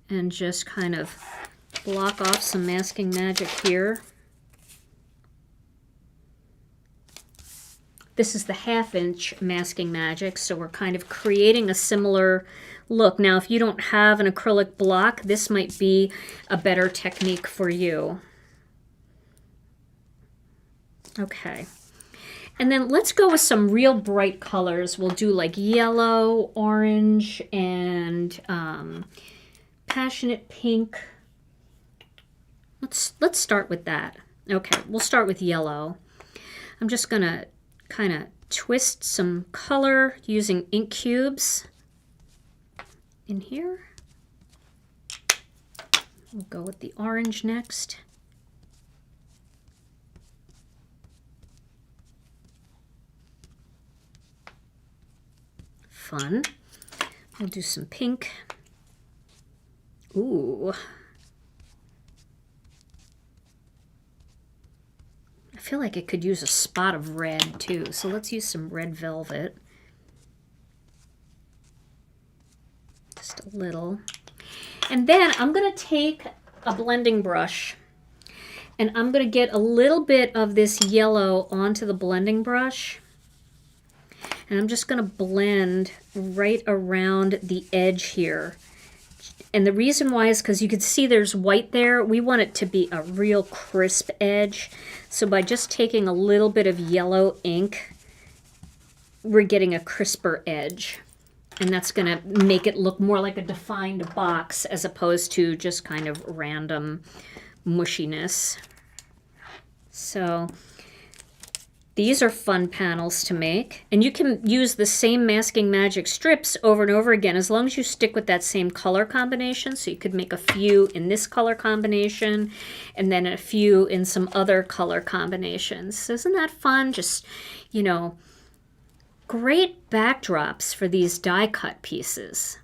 and just kind of block off some Masking Magic here. This is the 1/2" Masking Magic, so we're kind of creating a similar look. Now, if you don't have an acrylic block, this might be a better technique for you. Okay. And then let's go with some real bright colors. We'll do like yellow, orange, and passionate pink. Let's start with that. Okay, we'll start with yellow. I'm just going to kind of twist some color using ink cubes in here. We'll go with the orange next. Fun. We'll do some pink. Ooh. I feel like it could use a spot of red too, so let's use some red velvet. Just a little. And then I'm going to take a blending brush and I'm going to get a little bit of this yellow onto the blending brush. And I'm just going to blend right around the edge here. And the reason why is because you can see there's white there. We want it to be a real crisp edge. So by just taking a little bit of yellow ink, we're getting a crisper edge. And that's going to make it look more like a defined box as opposed to just kind of random mushiness. So these are fun panels to make. And you can use the same Masking Magic strips over and over again as long as you stick with that same color combination. So you could make a few in this color combination and then a few in some other color combinations. Isn't that fun? Just, you know, great backdrops for these die cut pieces.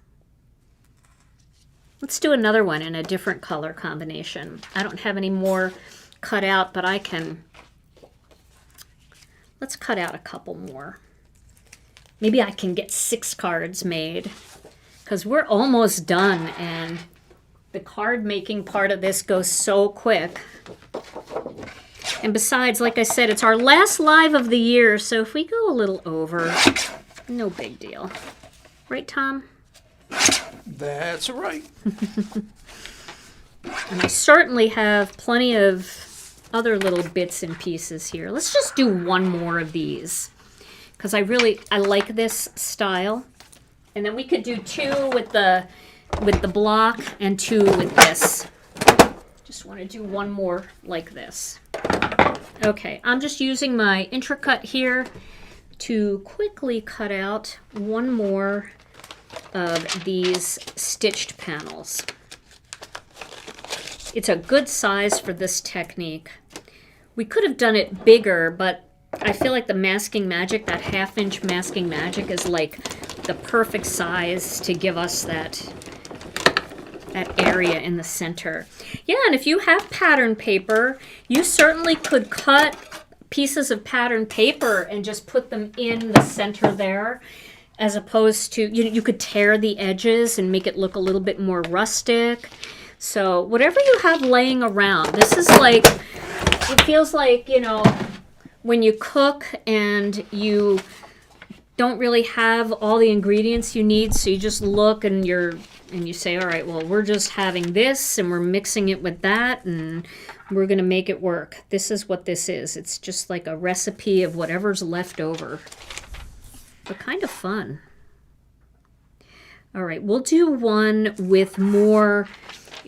Let's do another one in a different color combination. I don't have any more cut out, but I can... Let's cut out a couple more. Maybe I can get 6 cards made because we're almost done and the card making part of this goes so quick. And besides, like I said, it's our last live of the year, so if we go a little over, no big deal. Right, Tom? That's right. And I certainly have plenty of other little bits and pieces here. Let's just do one more of these because I like this style. And then we could do 2 with the block and 2 with this. Just want to do one more like this. Okay, I'm just using my Intracut here to quickly cut out one more of these stitched panels. It's a good size for this technique. We could have done it bigger, but I feel like the Masking Magic, that 1/2-inch Masking Magic is like the perfect size to give us that area in the center. Yeah, and if you have pattern paper, you certainly could cut pieces of pattern paper and just put them in the center there, as opposed to, you could tear the edges and make it look a little bit more rustic. So whatever you have laying around, this is like, it feels like, you know, when you cook and you don't really have all the ingredients you need, so you just look and you say, all right, well, we're just having this and we're mixing it with that and we're going to make it work. This is what this is. It's just like a recipe of whatever's left over, but kind of fun. All right, we'll do one with more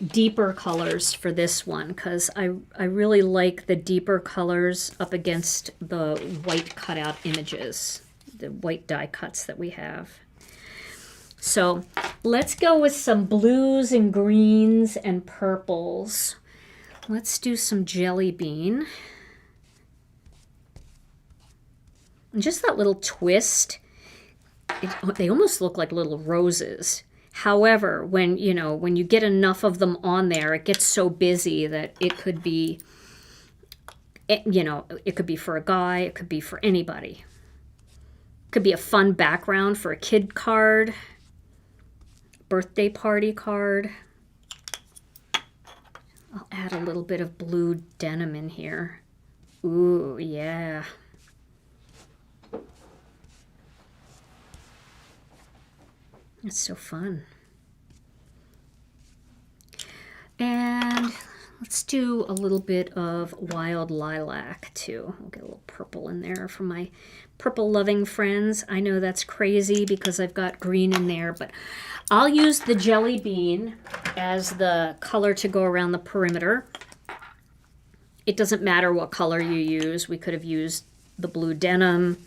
deeper colors for this one because I really like the deeper colors up against the white cutout images, the white die cuts that we have. So let's go with some blues and greens and purples. Let's do some jelly bean. And just that little twist, they almost look like little roses. However, when you get enough of them on there, it gets so busy that it could be, it could be for a guy, it could be for anybody. It could be a fun background for a kid card, birthday party card. I'll add a little bit of blue denim in here. Ooh, yeah. It's so fun. And let's do a little bit of wild lilac too. We'll get a little purple in there for my purple loving friends. I know that's crazy because I've got green in there, but I'll use the jelly bean as the color to go around the perimeter. It doesn't matter what color you use. We could have used the blue denim.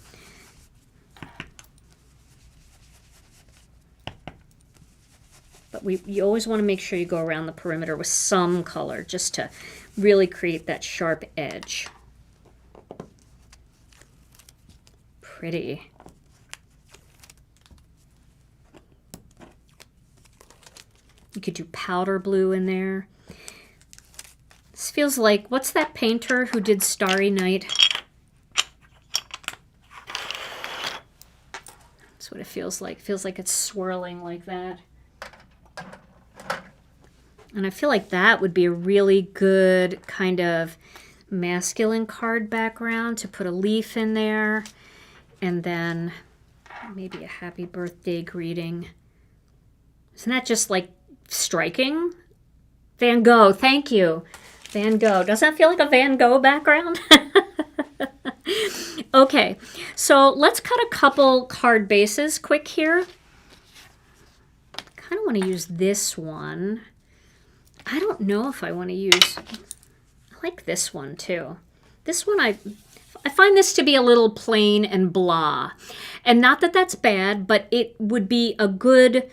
But you always want to make sure you go around the perimeter with some color just to really create that sharp edge. Pretty. You could do powder blue in there. This feels like, what's that painter who did Starry Night? That's what it feels like. It feels like it's swirling like that. And I feel like that would be a really good kind of masculine card background to put a leaf in there. And then maybe a happy birthday greeting. Isn't that just like striking. Van Gogh, thank you. Van Gogh. Doesn't that feel like a Van Gogh background? Okay, so let's cut a couple card bases quick here. I kind of want to use this one. I don't know if I want to use... I like this one too. This one, I find this to be a little plain and blah. And not that that's bad, but it would be a good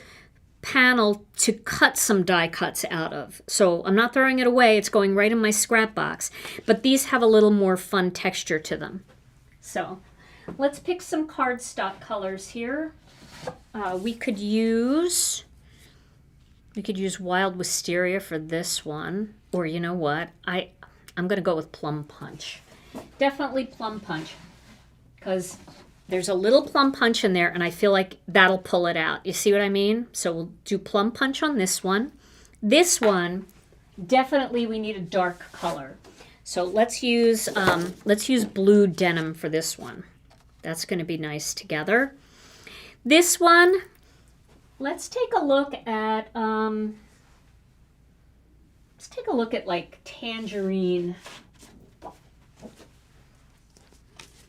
panel to cut some die cuts out of. So I'm not throwing it away. It's going right in my scrap box. But these have a little more fun texture to them. So let's pick some cardstock colors here. We could use Wild Wisteria for this one. Or you know what? I'm going to go with Plum Punch. Definitely Plum Punch. Because there's a little Plum Punch in there, and I feel like that'll pull it out. You see what I mean? So we'll do Plum Punch on this one. This one, definitely we need a dark color. So let's use blue denim for this one. That's going to be nice together. This one, let's take a look at like Tangerine.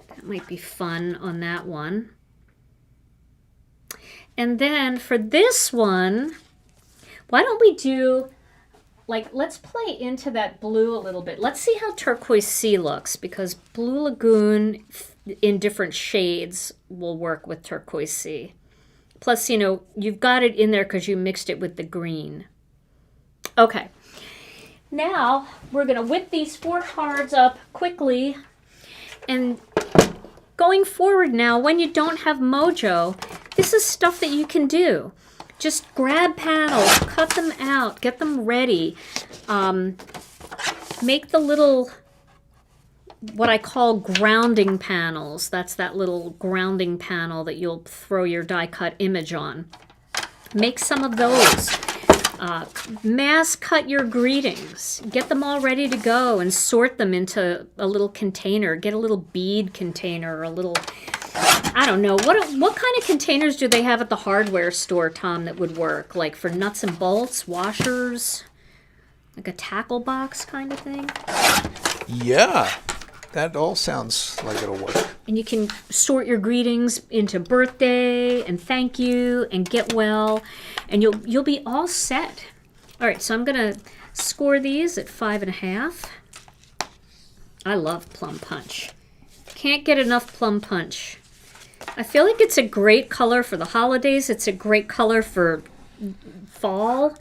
That might be fun on that one. And then for this one, why don't we do, like, let's play into that blue a little bit. Let's see how Turquoise Sea looks, because Blue Lagoon in different shades will work with Turquoise Sea. Plus, you know, you've got it in there because you mixed it with the green. Okay. Now, we're going to whip these 4 cards up quickly. And going forward now, when you don't have Mojo, this is stuff that you can do. Just grab panels, cut them out, get them ready. Make the little, what I call grounding panels. That's that little grounding panel that you'll throw your die cut image on. Make some of those. Mass cut your greetings. Get them all ready to go and sort them into a little container. Get a little bead container or a little, I don't know. What kind of containers do they have at the hardware store, Tom, that would work? Like for nuts and bolts, washers, like a tackle box kind of thing? Yeah, that all sounds like it'll work. And you can sort your greetings into birthday and thank you and get well, and you'll be all set. All right, so I'm gonna score these at 5.5. I love Plum Punch. Can't get enough Plum Punch. I feel like it's a great color for the holidays. It's a great color for fall,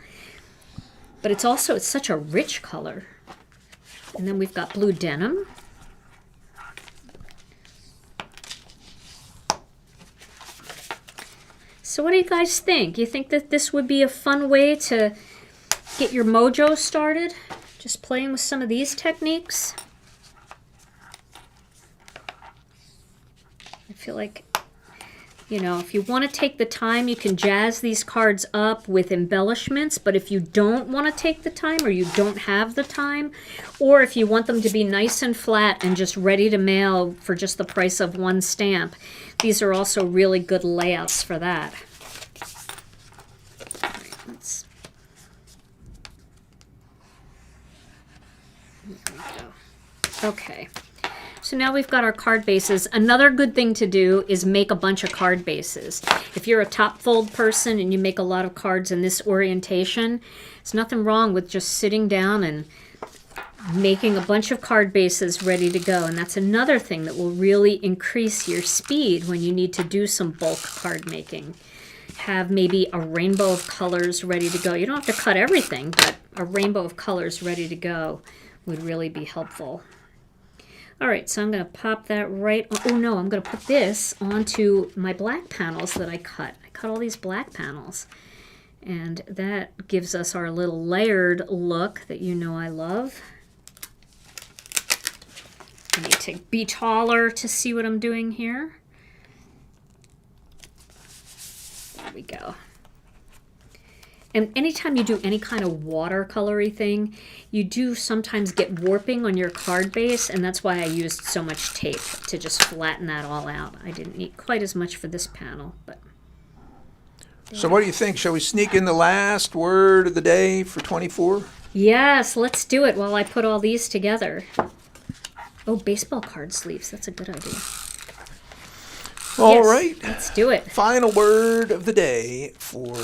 but it's such a rich color. And then we've got blue denim. So what do you guys think? You think that this would be a fun way to get your mojo started? Just playing with some of these techniques? I feel like, you know, if you want to take the time, you can jazz these cards up with embellishments, but if you don't want to take the time or you don't have the time, or if you want them to be nice and flat and just ready to mail for just the price of 1 stamp, these are also really good layouts for that. All right, let's... There we go. Okay. So now we've got our card bases. Another good thing to do is make a bunch of card bases. If you're a top fold person and you make a lot of cards in this orientation, there's nothing wrong with just sitting down and making a bunch of card bases ready to go. And that's another thing that will really increase your speed when you need to do some bulk card making. Have maybe a rainbow of colors ready to go. You don't have to cut everything, but a rainbow of colors ready to go would really be helpful. All right, so I'm going to pop that right, oh no, I'm going to put this onto my black panels that I cut. I cut all these black panels, and that gives us our little layered look that you know I love. I need to be taller to see what I'm doing here. There we go. And anytime you do any kind of watercolory thing, you do sometimes get warping on your card base, and that's why I used so much tape to just flatten that all out. I didn't need quite as much for this panel, but... So what do you think? Shall we sneak in the last word of the day for 24? Yes, let's do it while I put all these together. Oh, baseball card sleeves. That's a good idea. All Yes, right. let's do it. Final word of the day for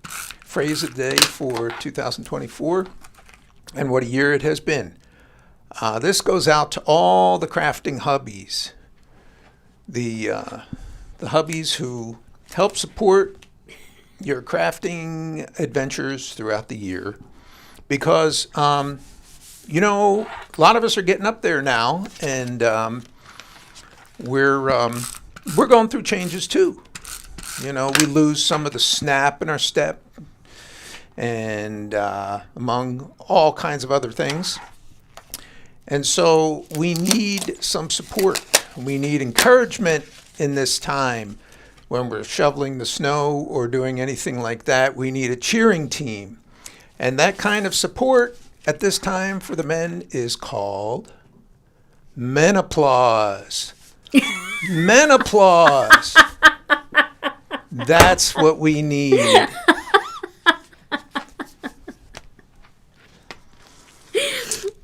phrase of the day for 2024, and what a year it has been. This goes out to all the crafting hubbies, the hubbies who help support your crafting adventures throughout the year, because you know, a lot of us are getting up there now, and we're going through changes too. You know, we lose some of the snap in our step, and among all kinds of other things. And so we need some support. We need encouragement in this time when we're shoveling the snow or doing anything like that. We need a cheering team. And that kind of support at this time for the men is called menopause. Menopause. That's what we need.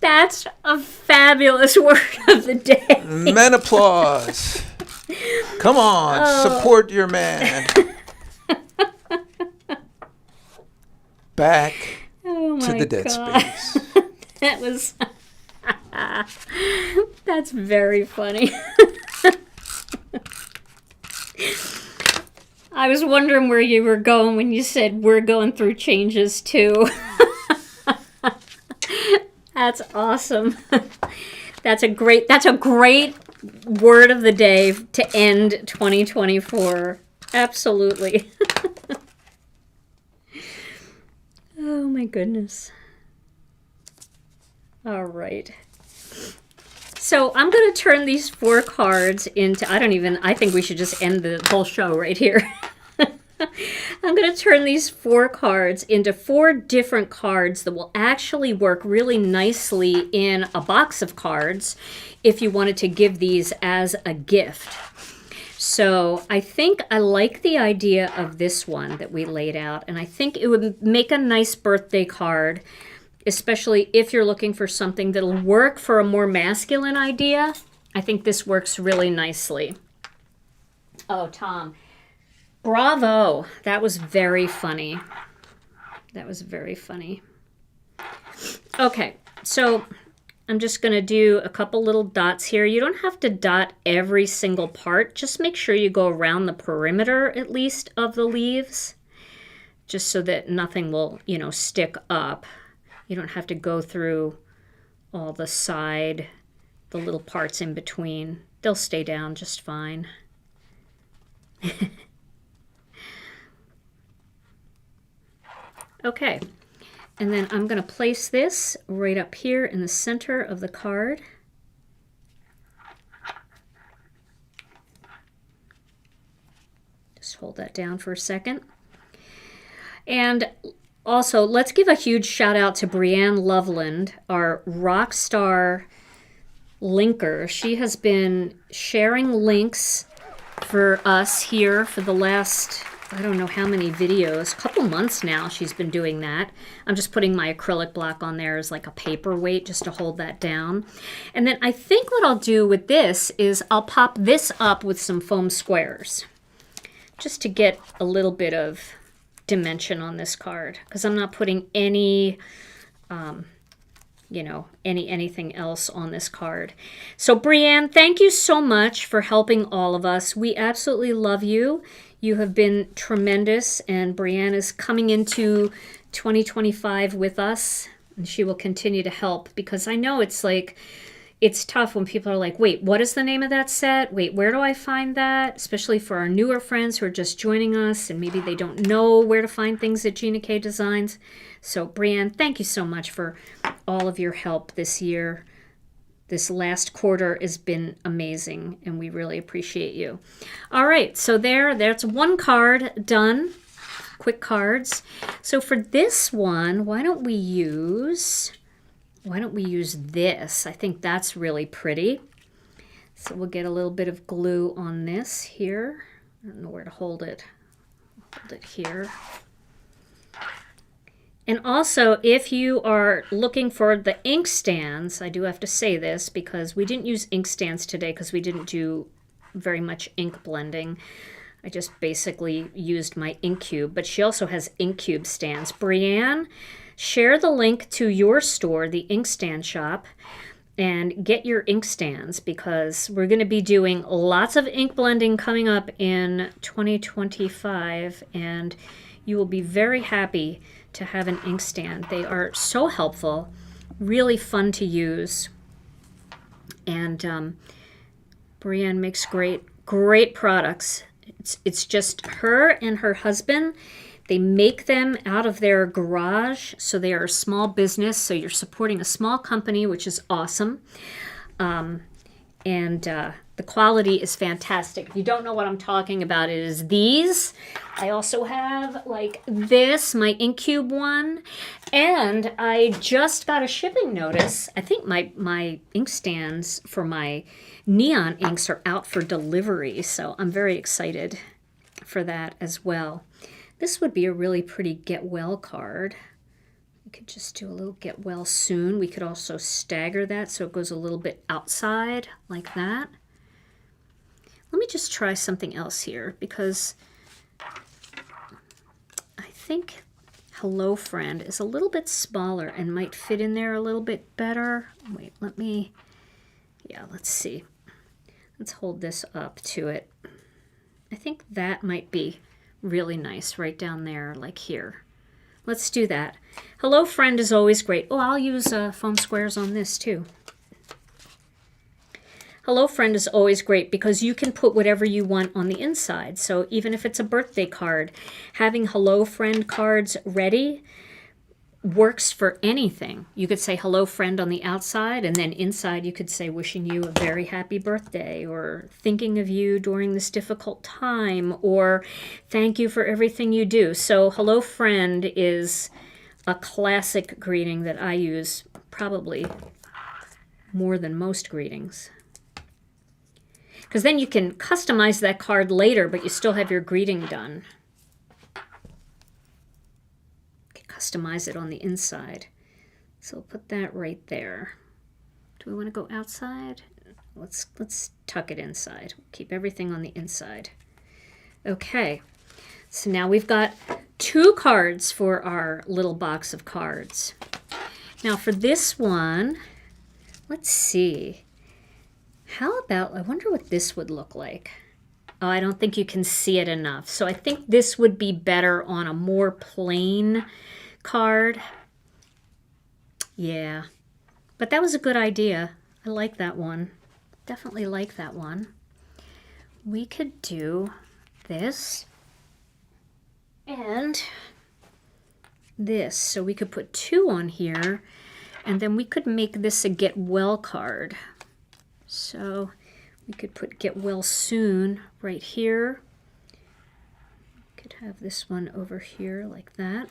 That's a fabulous word of the day. Menopause. Come on, support your man. Back to the dead space. That was... That's very funny. I was wondering where you were going when you said we're going through changes too. That's awesome. That's a great word of the day to end 2024. Absolutely. Oh my goodness. All right. So I'm going to turn these 4 cards into, I think we should just end the whole show right here. I'm going to turn these 4 cards into 4 different cards that will actually work really nicely in a box of cards if you wanted to give these as a gift. So I think I like the idea of this one that we laid out, and I think it would make a nice birthday card, especially if you're looking for something that'll work for a more masculine idea. I think this works really nicely. Oh, Tom. Bravo. That was very funny. That was very funny. Okay, so I'm just going to do a couple little dots here. You don't have to dot every single part. Just make sure you go around the perimeter, at least, of the leaves, just so that nothing will, stick up. You don't have to go through all the side, the little parts in between. They'll stay down just fine. Okay, and then I'm going to place this right up here in the center of the card. Just hold that down for a second. And also, let's give a huge shout out to Brianne Loveland, our rock star linker. She has been sharing links for us here for the last, I don't know how many videos, a couple months now she's been doing that. I'm just putting my acrylic block on there as like a paperweight just to hold that down. And then I think what I'll do with this is I'll pop this up with some foam squares just to get a little bit of dimension on this card, because I'm not putting any anything else on this card. So Brianne, thank you so much for helping all of us. We absolutely love you. You have been tremendous, and Brianne is coming into 2025 with us, and she will continue to help, because I know it's tough when people are like, wait, what is the name of that set? Wait, where do I find that? Especially for our newer friends who are just joining us and maybe they don't know where to find things at Gina K Designs. So Brianne, thank you so much for all of your help this year. This last quarter has been amazing, and we really appreciate you. All right, so that's 1 card done. Quick cards. So for this one, why don't we use this? I think that's really pretty. So we'll get a little bit of glue on this here. I don't know where to hold it. hold it here. And also, if you are looking for the ink stands, I do have to say this because we didn't use ink stands today because we didn't do very much ink blending. I just basically used my ink cube, but she also has ink cube stands. Brianne, share the link to your store, the ink stand shop, and get your ink stands because we're going to be doing lots of ink blending coming up in 2025, and you will be very happy to have an inkstand. They are so helpful, really fun to use, and Brianne makes great products. It's just her and her husband. They make them out of their garage, so they are a small business, so you're supporting a small company, which is awesome. The quality is fantastic. If you don't know what I'm talking about, it is these. I also have like this, my ink cube one, and I just got a shipping notice. I think my ink stands for my neon inks are out for delivery, so I'm very excited for that as well. This would be a really pretty get well card. We could just do a little get well soon. We could also stagger that so it goes a little bit outside like that. Let me just try something else here because I think Hello Friend is a little bit smaller and might fit in there a little bit better. Wait, let's see. Let's hold this up to it. I think that might be really nice right down there, like here. Let's do that. Hello Friend is always great. Oh, I'll use foam squares on this too. Hello Friend is always great because you can put whatever you want on the inside. So even if it's a birthday card, having Hello Friend cards ready works for anything. You could say Hello Friend on the outside, and then inside you could say wishing you a very happy birthday, or thinking of you during this difficult time, or thank you for everything you do. So Hello Friend is a classic greeting that I use probably more than most greetings. Because then you can customize that card later, but you still have your greeting done. You can customize it on the inside. So we'll put that right there. Do we want to go outside? Let's tuck it inside. Keep everything on the inside. Okay, so now we've got 2 cards for our little box of cards. Now for this one, let's see. How about, I wonder what this would look like. Oh, I don't think you can see it enough. So I think this would be better on a more plain card. Yeah, but that was a good idea. I like that one. Definitely like that one. We could do this and this. So we could put 2 on here, and then we could make this a get well card. So we could put get well soon right here. We could have this one over here like that.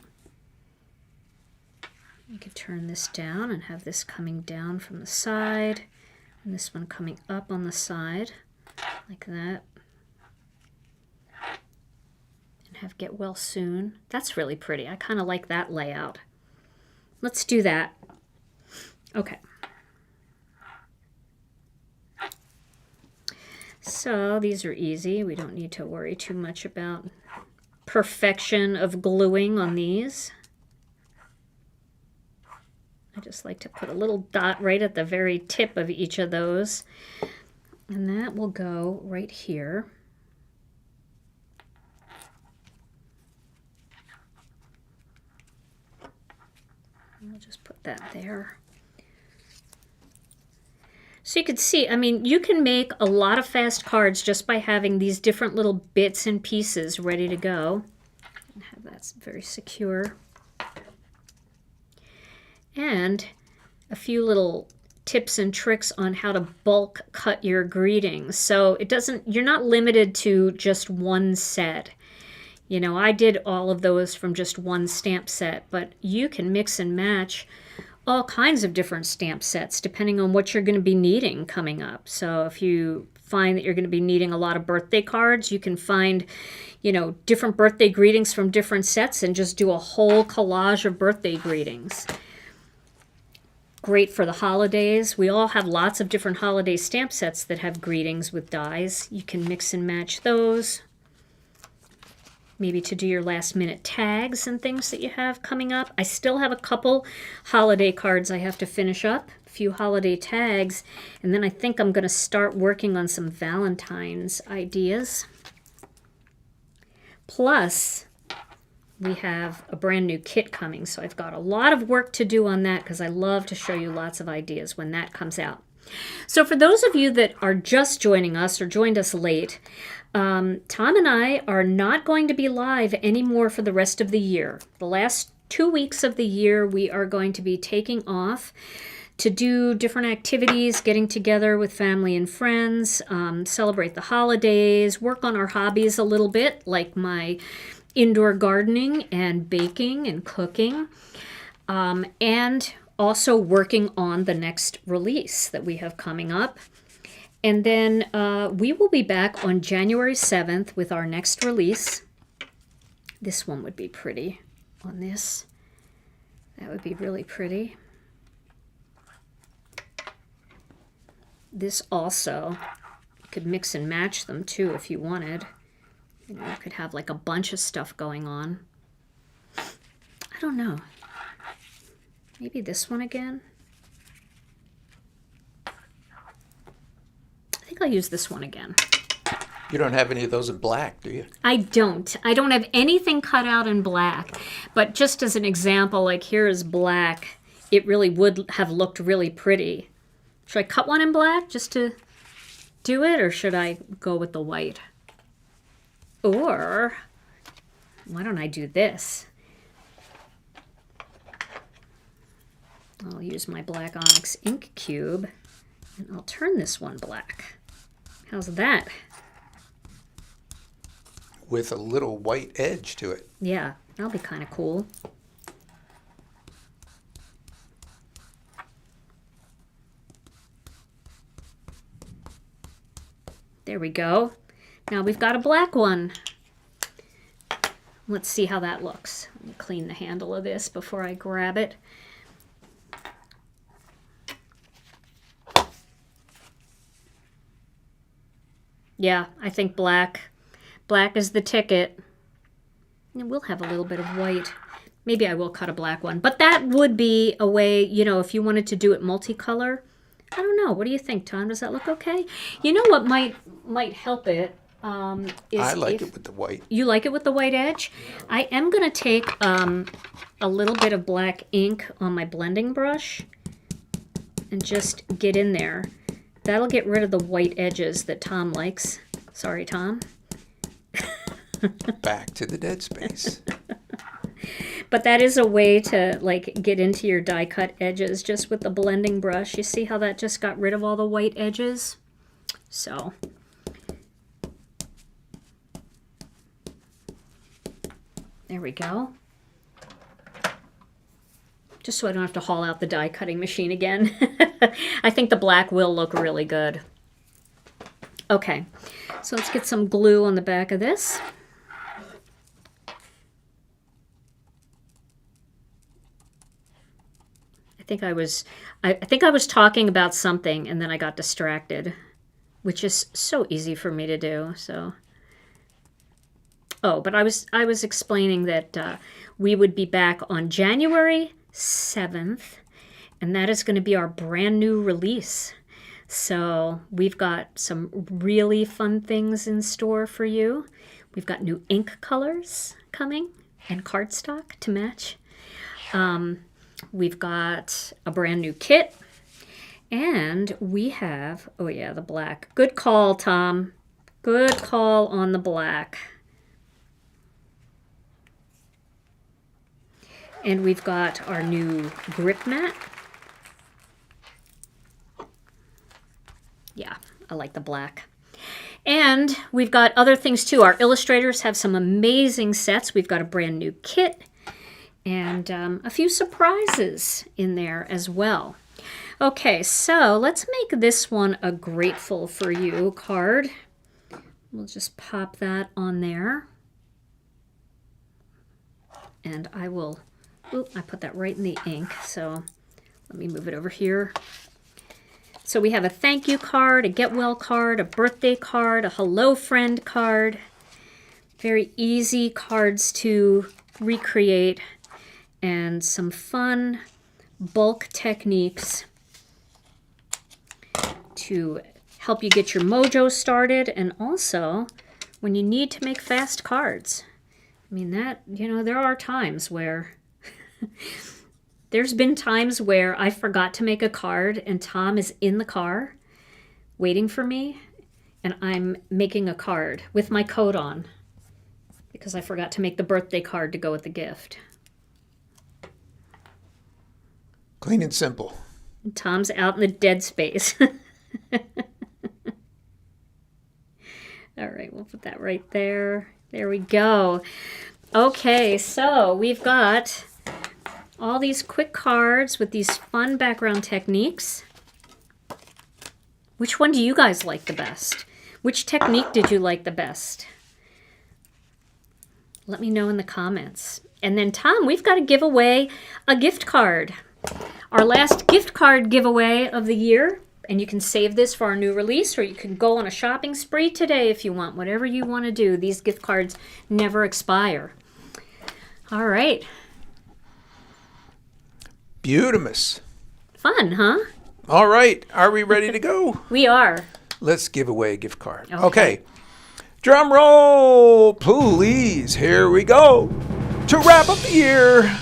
We could turn this down and have this coming down from the side, and this one coming up on the side like that. And have get well soon. That's really pretty. I kind of like that layout. Let's do that. Okay. So these are easy. We don't need to worry too much about perfection of gluing on these. I just like to put a little dot right at the very tip of each of those. And that will go right here. I'll just put that there. So you can see, I mean, you can make a lot of fast cards just by having these different little bits and pieces ready to go. And have that very secure. And a few little tips and tricks on how to bulk cut your greetings. So you're not limited to just one set. You know, I did all of those from just one stamp set, but you can mix and match all kinds of different stamp sets depending on what you're going to be needing coming up. So if you find that you're going to be needing a lot of birthday cards, you can find, you know, different birthday greetings from different sets and just do a whole collage of birthday greetings. Great for the holidays. We all have lots of different holiday stamp sets that have greetings with dies. You can mix and match those. Maybe to do your last minute tags and things that you have coming up. I still have a couple holiday cards I have to finish up, a few holiday tags, and then I think I'm going to start working on some Valentine's ideas. Plus, we have a brand new kit coming, so I've got a lot of work to do on that because I love to show you lots of ideas when that comes out. So for those of you that are just joining us or joined us late, Tom and I are not going to be live anymore for the rest of the year. The last 2 weeks of the year, we are going to be taking off to do different activities, getting together with family and friends, celebrate the holidays, work on our hobbies a little bit, like my indoor gardening and baking and cooking, and also working on the next release that we have coming up. And then we will be back on January 7th with our next release. This one would be pretty on this. That would be really pretty. This also, you could mix and match them too if you wanted. You know, you could have like a bunch of stuff going on. I don't know. Maybe this one again. I think I'll use this one again. You don't have any of those in black, do you? I don't. I don't have anything cut out in black. But just as an example, like here is black. It really would have looked really pretty. Should I cut one in black just to do it, or should I go with the white? Or why don't I do this? I'll use my black onyx ink cube and I'll turn this one black. How's that? With a little white edge to it. Yeah, that'll be kind of cool. There we go. Now we've got a black one. Let's see how that looks. Let me clean the handle of this before I grab it. Yeah, I think black. Black is the ticket. And we'll have a little bit of white. Maybe I will cut a black one. But that would be a way, you know, if you wanted to do it multicolor. I don't know. What do you think, Tom? Does that look okay? You know what might help it? Is I like it with the white. You like it with the white edge? Yeah. I am going to take a little bit of black ink on my blending brush and just get in there. That'll get rid of the white edges that Tom likes. Sorry, Tom. Back to the dead space. But that is a way to like get into your die cut edges just with the blending brush. You see how that just got rid of all the white edges? So there we go. Just so I don't have to haul out the die cutting machine again. I think the black will look really good. Okay, so let's get some glue on the back of this. I think I was talking about something and then I got distracted, which is so easy for me to do. So, oh, but I was explaining that we would be back on January 7th, and that is going to be our brand new release. So we've got some really fun things in store for you. We've got new ink colors coming and cardstock to match. We've got a brand new kit, and we have, oh yeah, the black. Good call, Tom. Good call on the black. And we've got our new grip mat. Yeah, I like the black. And we've got other things too. Our illustrators have some amazing sets. We've got a brand new kit and a few surprises in there as well. Okay, so let's make this one a grateful for you card. We'll just pop that on there. And I will, I put that right in the ink, so let me move it over here. So we have a thank you card, a get well card, a birthday card, a hello friend card. Very easy cards to recreate, and some fun bulk techniques to help you get your mojo started, and also when you need to make fast cards. I mean, that, there are times where there's been times where I forgot to make a card and Tom is in the car waiting for me and I'm making a card with my coat on because I forgot to make the birthday card to go with the gift. Clean and simple. And Tom's out in the dead space. All right, we'll put that right there. There we go. Okay, so we've got all these quick cards with these fun background techniques. Which one do you guys like the best? Which technique did you like the best? Let me know in the comments. And then Tom, we've got to give away a gift card. Our last gift card giveaway of the year. And you can save this for our new release, or you can go on a shopping spree today if you want. Whatever you want to do. These gift cards never expire. All right. Beautimous. Fun, huh? All right. Are we ready to go? We are. Let's give away a gift card. Okay. Drum roll, please. Here we go. To wrap up the year,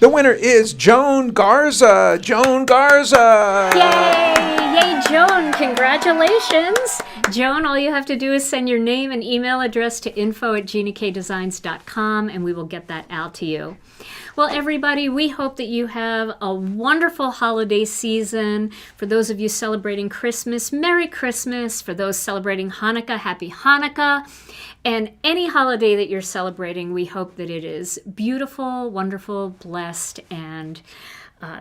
the winner is Joan Garza. Joan Garza. Yay! Yay, Joan. Congratulations. Joan, all you have to do is send your name and email address to info@ginakdesigns.com and we will get that out to you. Well, everybody, we hope that you have a wonderful holiday season. For those of you celebrating Christmas, Merry Christmas. For those celebrating Hanukkah, Happy Hanukkah. And any holiday that you're celebrating, we hope that it is beautiful, wonderful, blessed, and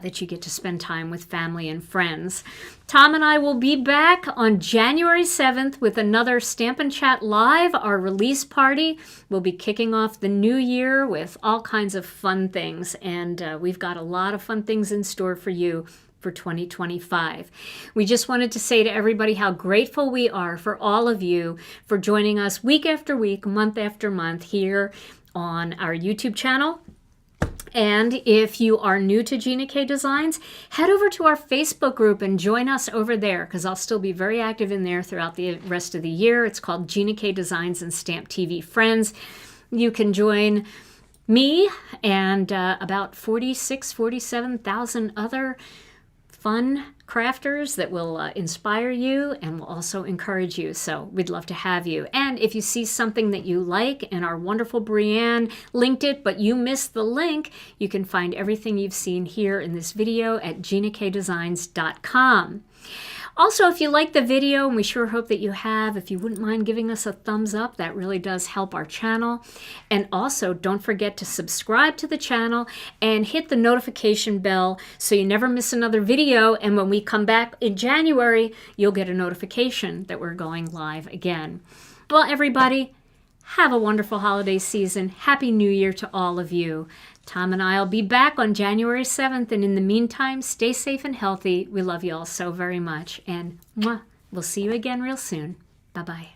that you get to spend time with family and friends. Tom and I will be back on January 7th with another Stampin' Chat Live, our release party. We'll be kicking off the new year with all kinds of fun things, and we've got a lot of fun things in store for you for 2025. We just wanted to say to everybody how grateful we are for all of you for joining us week after week, month after month here on our YouTube channel. And if you are new to Gina K Designs, head over to our Facebook group and join us over there, because I'll still be very active in there throughout the rest of the year. It's called Gina K Designs and Stamp TV Friends. You can join me and about 47,000 other fun crafters that will inspire you and will also encourage you. So we'd love to have you. And if you see something that you like and our wonderful Brianne linked it, but you missed the link, you can find everything you've seen here in this video at ginakdesigns.com. Also, if you like the video, and we sure hope that you have, if you wouldn't mind giving us a thumbs up, that really does help our channel. And also, don't forget to subscribe to the channel and hit the notification bell so you never miss another video. And when we come back in January, you'll get a notification that we're going live again. Well, everybody, have a wonderful holiday season. Happy New Year to all of you. Tom and I will be back on January 7th, and in the meantime, stay safe and healthy. We love you all so very much, and we'll see you again real soon. Bye-bye.